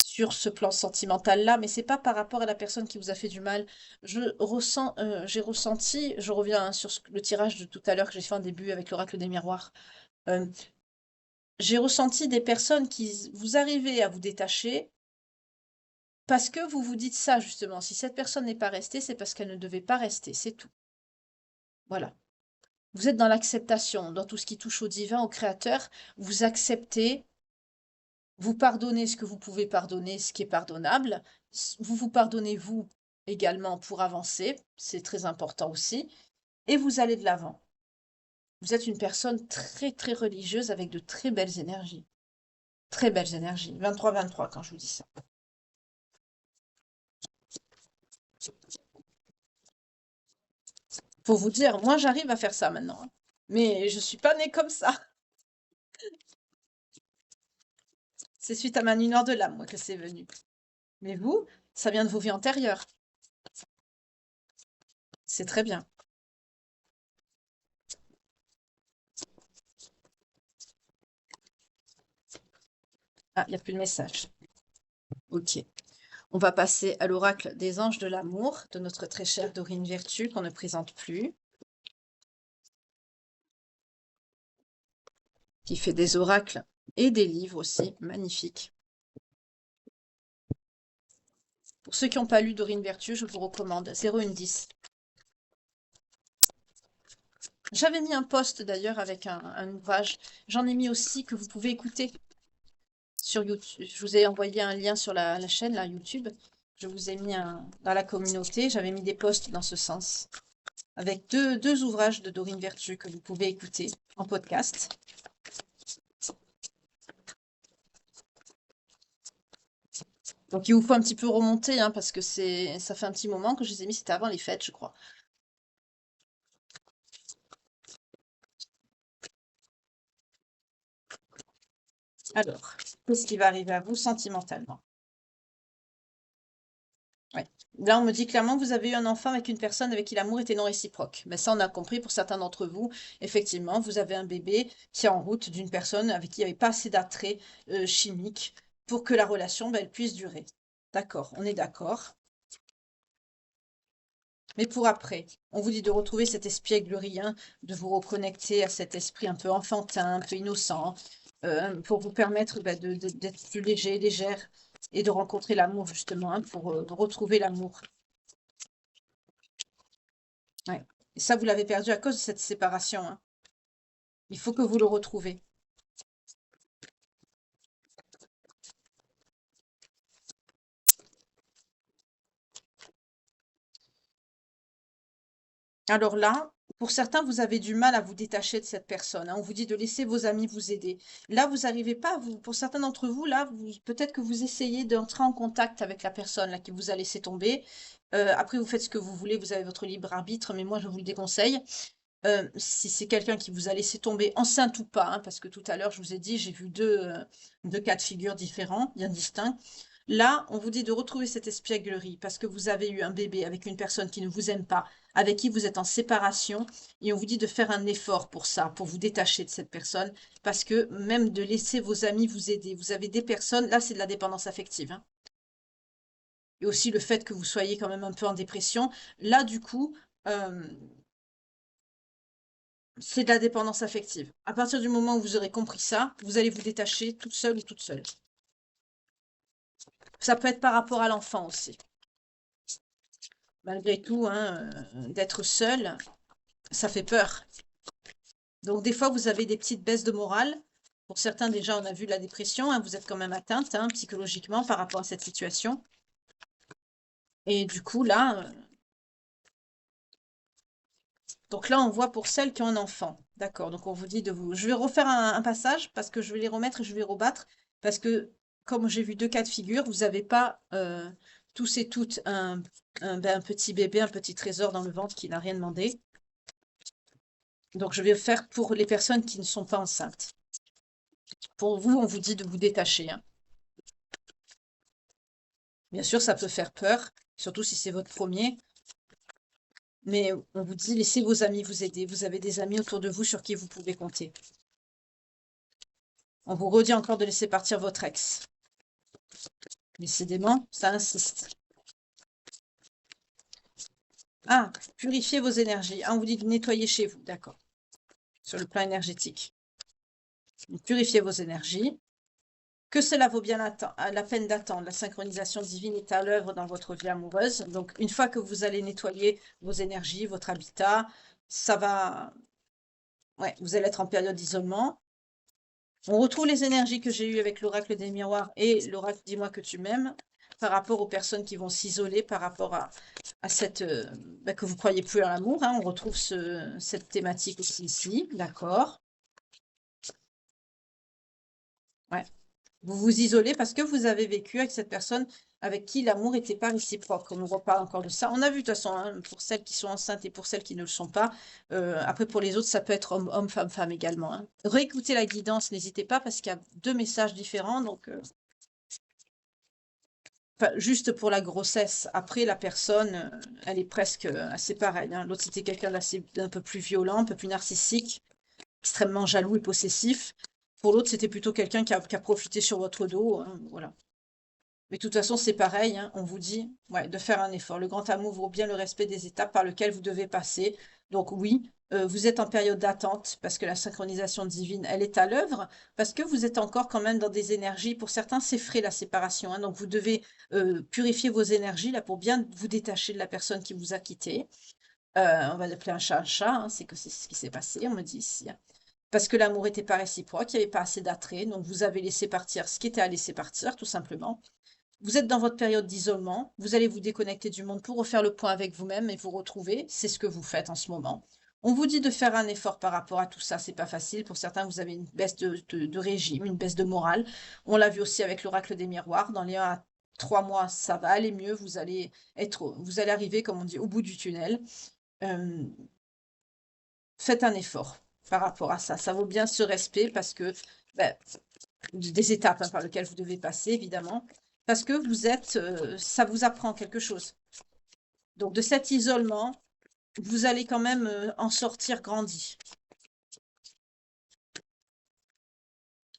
sur ce plan sentimental-là, mais c'est pas par rapport à la personne qui vous a fait du mal. J'ai ressenti, je reviens hein, sur le tirage de tout à l'heure que j'ai fait en début avec l'oracle des miroirs. euh, j'ai ressenti des personnes qui vous arrivez à vous détacher parce que vous vous dites ça justement. Si cette personne n'est pas restée, c'est parce qu'elle ne devait pas rester, c'est tout. Voilà. Vous êtes dans l'acceptation, dans tout ce qui touche au divin, au créateur. Vous acceptez, vous pardonnez ce que vous pouvez pardonner, ce qui est pardonnable. Vous vous pardonnez vous également pour avancer, c'est très important aussi. Et vous allez de l'avant. Vous êtes une personne très très religieuse avec de très belles énergies. Très belles énergies. 23-23 quand je vous dis ça. Faut vous dire, moi j'arrive à faire ça maintenant, hein. Mais je suis pas née comme ça. C'est suite à ma nuit noire de l'âme, moi, que c'est venu. Mais vous, ça vient de vos vies antérieures. C'est très bien. Ah, il n'y a plus de message. Ok. On va passer à l'oracle des anges de l'amour de notre très chère Dorine Virtue, qu'on ne présente plus, qui fait des oracles et des livres aussi magnifiques. Pour ceux qui n'ont pas lu Dorine Vertueux, je vous recommande 0110. J'avais mis un post d'ailleurs avec un ouvrage. J'en ai mis aussi que vous pouvez écouter sur YouTube. Je vous ai envoyé un lien sur la chaîne, là, YouTube. Je vous ai mis dans la communauté. J'avais mis des posts dans ce sens. Avec deux ouvrages de Dorine Vertueux que vous pouvez écouter en podcast. Donc il vous faut un petit peu remonter, hein, parce que ça fait un petit moment que je les ai mis, c'était avant les fêtes, je crois. Alors, qu'est-ce qui va arriver à vous sentimentalement? Ouais. Là, on me dit clairement que vous avez eu un enfant avec une personne avec qui l'amour était non réciproque. Mais ça, on a compris pour certains d'entre vous. Effectivement, vous avez un bébé qui est en route d'une personne avec qui il n'y avait pas assez d'attrait chimique pour que la relation, ben, elle puisse durer. D'accord, on est d'accord. Mais pour après, on vous dit de retrouver cet espièglerie, de vous reconnecter à cet esprit un peu enfantin, un peu innocent, pour vous permettre bah, d'être plus léger, légère, et de rencontrer l'amour justement, pour retrouver l'amour. Ouais. Et ça, vous l'avez perdu à cause de cette séparation, hein. Il faut que vous le retrouvez. Alors là, pour certains, vous avez du mal à vous détacher de cette personne, hein. On vous dit de laisser vos amis vous aider. Là, vous n'arrivez pas, pour certains d'entre vous, là, peut-être que vous essayez d'entrer en contact avec la personne là, qui vous a laissé tomber. Après, vous faites ce que vous voulez, vous avez votre libre arbitre, mais moi, je vous le déconseille. Si c'est quelqu'un qui vous a laissé tomber, enceinte ou pas, hein, parce que tout à l'heure, je vous ai dit, j'ai vu deux cas de figure différents, bien distincts. Là, on vous dit de retrouver cette espièglerie parce que vous avez eu un bébé avec une personne qui ne vous aime pas, avec qui vous êtes en séparation, et on vous dit de faire un effort pour ça, pour vous détacher de cette personne, parce que même de laisser vos amis vous aider. Vous avez des personnes, là c'est de la dépendance affective, hein. Et aussi le fait que vous soyez quand même un peu en dépression. Là, du coup, c'est de la dépendance affective. À partir du moment où vous aurez compris ça, vous allez vous détacher toute seule ou toute seule. Ça peut être par rapport à l'enfant aussi. Malgré tout, hein, d'être seul, ça fait peur. Donc des fois, vous avez des petites baisses de morale. Pour certains, déjà, on a vu la dépression, hein, vous êtes quand même atteinte, hein, psychologiquement par rapport à cette situation. Et du coup, là, donc là, on voit pour celles qui ont un enfant. D'accord, donc on vous dit de vous... Je vais refaire un passage parce que je vais les remettre et je vais rebattre. Parce que, comme j'ai vu deux cas de figure, vous n'avez pas tous et toutes ben, un petit bébé, un petit trésor dans le ventre qui n'a rien demandé. Donc je vais faire pour les personnes qui ne sont pas enceintes. Pour vous, on vous dit de vous détacher, hein. Bien sûr, ça peut faire peur, surtout si c'est votre premier. Mais on vous dit, laissez vos amis vous aider. Vous avez des amis autour de vous sur qui vous pouvez compter. On vous redit encore de laisser partir votre ex. Décidément, ça insiste. Ah, purifiez vos énergies. Ah, on vous dit de nettoyer chez vous, d'accord. Sur le plan énergétique. Purifiez vos énergies. Que cela vaut bien la peine d'attendre. La synchronisation divine est à l'œuvre dans votre vie amoureuse. Donc, une fois que vous allez nettoyer vos énergies, votre habitat, ça va... Ouais, vous allez être en période d'isolement. On retrouve les énergies que j'ai eues avec l'oracle des miroirs et l'oracle Dis-moi que tu m'aimes par rapport aux personnes qui vont s'isoler, par rapport à cette... bah, que vous croyez plus en l'amour, hein. On retrouve cette thématique aussi ici, d'accord. Ouais. Vous vous isolez parce que vous avez vécu avec cette personne avec qui l'amour n'était pas réciproque. On nous reparle encore de ça. On a vu de toute façon, hein, pour celles qui sont enceintes et pour celles qui ne le sont pas. Après, pour les autres, ça peut être homme, femme, femme également, hein. Réécoutez la guidance, n'hésitez pas parce qu'il y a deux messages différents. Donc, enfin, juste pour la grossesse. Après, la personne, elle est presque assez pareille, hein. L'autre, c'était quelqu'un d'un peu plus violent, un peu plus narcissique, extrêmement jaloux et possessif. Pour l'autre, c'était plutôt quelqu'un qui a profité sur votre dos, hein, voilà. Mais de toute façon, c'est pareil, hein, on vous dit ouais, de faire un effort. Le grand amour vaut bien le respect des étapes par lesquelles vous devez passer. Donc oui, vous êtes en période d'attente parce que la synchronisation divine, elle est à l'œuvre, parce que vous êtes encore quand même dans des énergies. Pour certains, c'est frais la séparation, hein, donc vous devez purifier vos énergies là pour bien vous détacher de la personne qui vous a quitté. On va appeler un chat, hein, c'est que c'est ce qui s'est passé, on me dit ici, hein. Parce que l'amour n'était pas réciproque, il n'y avait pas assez d'attrait, donc vous avez laissé partir ce qui était à laisser partir, tout simplement. Vous êtes dans votre période d'isolement, vous allez vous déconnecter du monde pour refaire le point avec vous-même et vous retrouver, c'est ce que vous faites en ce moment. On vous dit de faire un effort par rapport à tout ça, c'est pas facile. Pour certains, vous avez une baisse de régime, une baisse de morale. On l'a vu aussi avec l'oracle des miroirs. Dans les 1 à 3 mois, ça va aller mieux. Vous allez arriver, comme on dit, au bout du tunnel. Euh, Faites un effort par rapport à ça. Ça vaut bien ce respect parce que ben, des étapes hein, par lesquelles vous devez passer, évidemment, parce que ça vous apprend quelque chose. Donc de cet isolement, vous allez quand même en sortir grandi.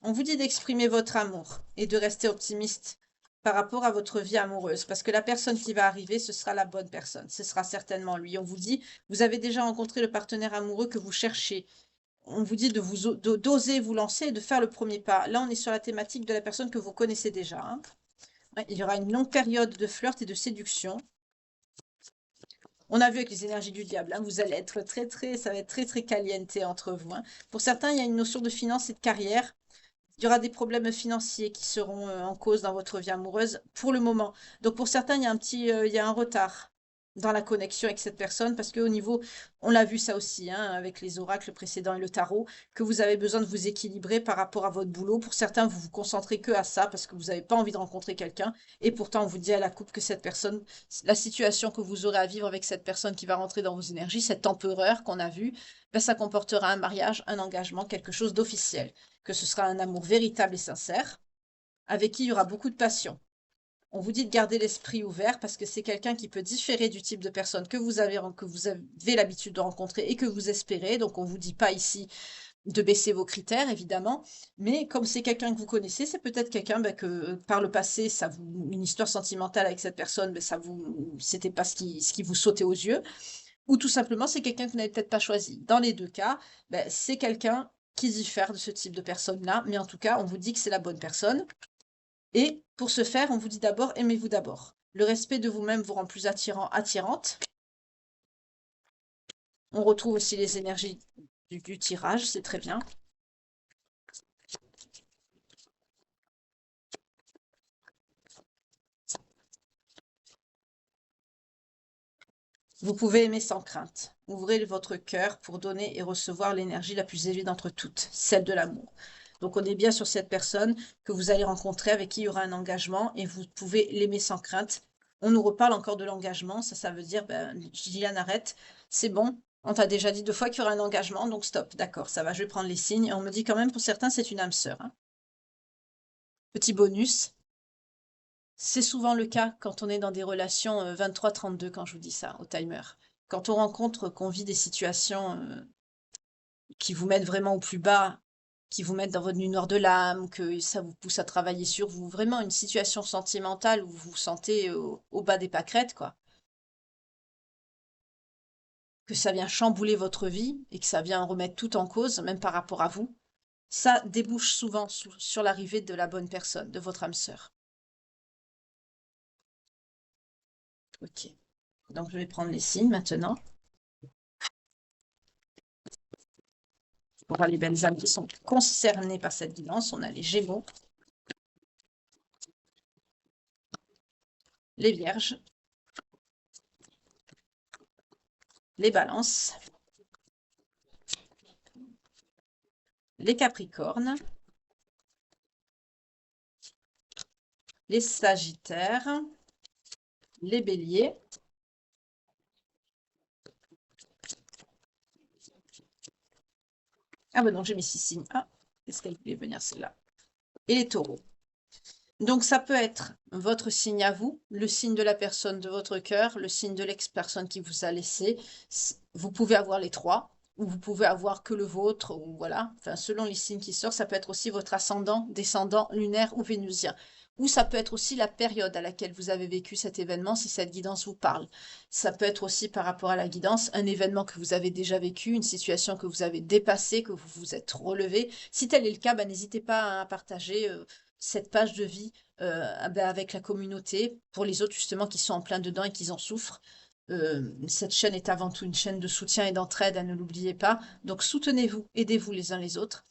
On vous dit d'exprimer votre amour et de rester optimiste par rapport à votre vie amoureuse, parce que la personne qui va arriver, ce sera la bonne personne. Ce sera certainement lui. On vous dit, vous avez déjà rencontré le partenaire amoureux que vous cherchez. On vous dit d'oser vous lancer et de faire le premier pas. Là, on est sur la thématique de la personne que vous connaissez déjà, hein. Ouais, il y aura une longue période de flirt et de séduction. On a vu avec les énergies du diable, hein, vous allez être ça va être très caliente entre vous, hein. Pour certains, il y a une notion de finance et de carrière. Il y aura des problèmes financiers qui seront en cause dans votre vie amoureuse pour le moment. Donc pour certains, il y a un retard dans la connexion avec cette personne parce qu'au niveau, on l'a vu ça aussi hein, avec les oracles précédents et le tarot, que vous avez besoin de vous équilibrer par rapport à votre boulot. Pour certains, vous vous concentrez que à ça parce que vous n'avez pas envie de rencontrer quelqu'un et pourtant on vous dit à la coupe que cette personne, la situation que vous aurez à vivre avec cette personne qui va rentrer dans vos énergies, cet empereur qu'on a vu, ben, ça comportera un mariage, un engagement, quelque chose d'officiel, que ce sera un amour véritable et sincère, avec qui il y aura beaucoup de passion. On vous dit de garder l'esprit ouvert parce que c'est quelqu'un qui peut différer du type de personne que vous avez l'habitude de rencontrer et que vous espérez. Donc, on ne vous dit pas ici de baisser vos critères, évidemment. Mais comme c'est quelqu'un que vous connaissez, c'est peut-être quelqu'un ben, que par le passé, une histoire sentimentale avec cette personne, ben, c'était pas ce qui vous sautait aux yeux. Ou tout simplement, c'est quelqu'un que vous n'avez peut-être pas choisi. Dans les deux cas, ben, c'est quelqu'un qui diffère de ce type de personne-là. Mais en tout cas, on vous dit que c'est la bonne personne. Et pour ce faire, on vous dit d'abord, aimez-vous d'abord. Le respect de vous-même vous rend plus attirante. On retrouve aussi les énergies du tirage, c'est très bien. Vous pouvez aimer sans crainte. Ouvrez votre cœur pour donner et recevoir l'énergie la plus élevée d'entre toutes, celle de l'amour. Donc on est bien sur cette personne que vous allez rencontrer, avec qui il y aura un engagement, et vous pouvez l'aimer sans crainte. On nous reparle encore de l'engagement, ça veut dire, ben, Gillian, arrête, c'est bon, on t'a déjà dit 2 fois qu'il y aura un engagement, donc stop, d'accord, ça va, je vais prendre les signes. Et on me dit quand même, pour certains, c'est une âme sœur, hein. Petit bonus, c'est souvent le cas quand on est dans des relations 23-32, quand je vous dis ça, au timer. Quand on rencontre, qu'on vit des situations qui vous mettent vraiment au plus bas, qui vous mettent dans votre nuit noire de l'âme, que ça vous pousse à travailler sur vous, vraiment une situation sentimentale où vous vous sentez au bas des pâquerettes, quoi. Que ça vient chambouler votre vie et que ça vient remettre tout en cause, même par rapport à vous, ça débouche souvent sur l'arrivée de la bonne personne, de votre âme sœur. Ok. Donc je vais prendre les signes maintenant. Pour voir les belles âmes qui sont concernées par cette guidance, on a les Gémeaux, les Vierges, les Balances, les Capricornes, les Sagittaires, les Béliers, ah ben non, j'ai mis 6 signes. Ah, est-ce qu'elle voulait venir celle-là? Et les Taureaux. Donc ça peut être votre signe à vous, le signe de la personne de votre cœur, le signe de l'ex-personne qui vous a laissé. Vous pouvez avoir les 3, ou vous pouvez avoir que le vôtre, ou voilà. Enfin, selon les signes qui sortent, ça peut être aussi votre ascendant, descendant, lunaire ou vénusien. Ou ça peut être aussi la période à laquelle vous avez vécu cet événement, si cette guidance vous parle. Ça peut être aussi par rapport à la guidance, un événement que vous avez déjà vécu, une situation que vous avez dépassée, que vous vous êtes relevé. Si tel est le cas, n'hésitez pas à partager cette page de vie avec la communauté, pour les autres justement qui sont en plein dedans et qui en souffrent. Cette chaîne est avant tout une chaîne de soutien et d'entraide, ne l'oubliez pas. Donc soutenez-vous, aidez-vous les uns les autres.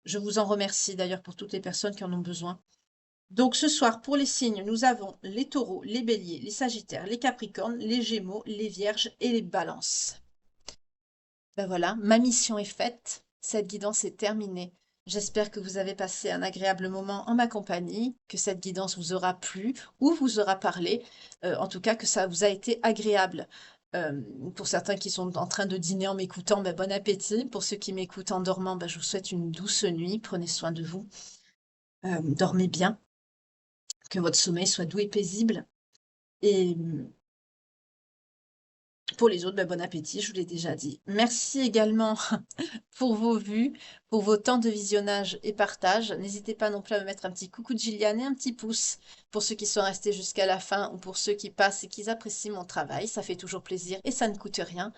Je vous en remercie d'ailleurs pour toutes les personnes qui en ont besoin. Donc ce soir, pour les signes, nous avons les taureaux, les béliers, les sagittaires, les capricornes, les gémeaux, les vierges et les balances. Ben voilà, ma mission est faite. Cette guidance est terminée. J'espère que vous avez passé un agréable moment en ma compagnie, que cette guidance vous aura plu ou vous aura parlé. En tout cas, que ça vous a été agréable. Pour certains qui sont en train de dîner en m'écoutant, bon appétit. Pour ceux qui m'écoutent en dormant, je vous souhaite une douce nuit. Prenez soin de vous. Dormez bien. Que votre sommeil soit doux et paisible. Et pour les autres, bon appétit, je vous l'ai déjà dit. Merci également pour vos vues, pour vos temps de visionnage et partage. N'hésitez pas non plus à me mettre un petit coucou de Gilliane et un petit pouce pour ceux qui sont restés jusqu'à la fin ou pour ceux qui passent et qui apprécient mon travail. Ça fait toujours plaisir et ça ne coûte rien.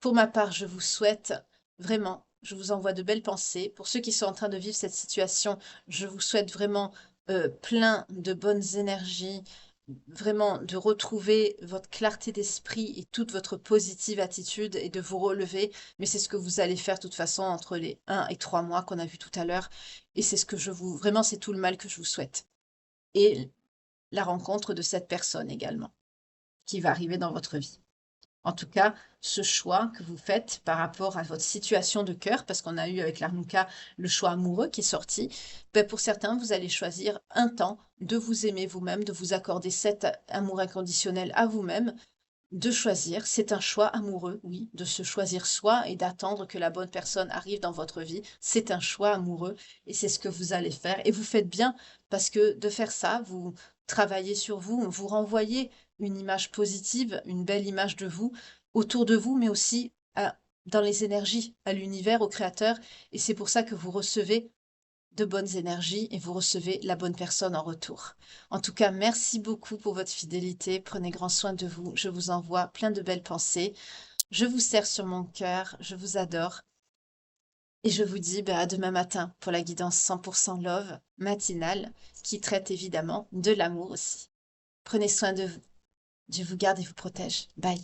Pour ma part, je vous souhaite vraiment, je vous envoie de belles pensées. Pour ceux qui sont en train de vivre cette situation, je vous souhaite vraiment plein de bonnes énergies, vraiment de retrouver votre clarté d'esprit et toute votre positive attitude et de vous relever. Mais c'est ce que vous allez faire de toute façon entre les 1 et 3 mois qu'on a vu tout à l'heure. Et c'est ce que vraiment, c'est tout le mal que je vous souhaite. Et la rencontre de cette personne également, qui va arriver dans votre vie. En tout cas, ce choix que vous faites par rapport à votre situation de cœur, parce qu'on a eu avec l'Arnuka le choix amoureux qui est sorti, pour certains, vous allez choisir un temps de vous aimer vous-même, de vous accorder cet amour inconditionnel à vous-même, de choisir. C'est un choix amoureux, oui, de se choisir soi et d'attendre que la bonne personne arrive dans votre vie. C'est un choix amoureux et c'est ce que vous allez faire. Et vous faites bien parce que de faire ça, vous travaillez sur vous, vous renvoyez une image positive, une belle image de vous autour de vous, mais aussi dans les énergies, à l'univers, au créateur. Et c'est pour ça que vous recevez de bonnes énergies et vous recevez la bonne personne en retour. En tout cas, merci beaucoup pour votre fidélité. Prenez grand soin de vous. Je vous envoie plein de belles pensées. Je vous serre sur mon cœur. Je vous adore. Et je vous dis à demain matin pour la guidance 100% Love matinale qui traite évidemment de l'amour aussi. Prenez soin de vous. Dieu vous garde et vous protège. Bye.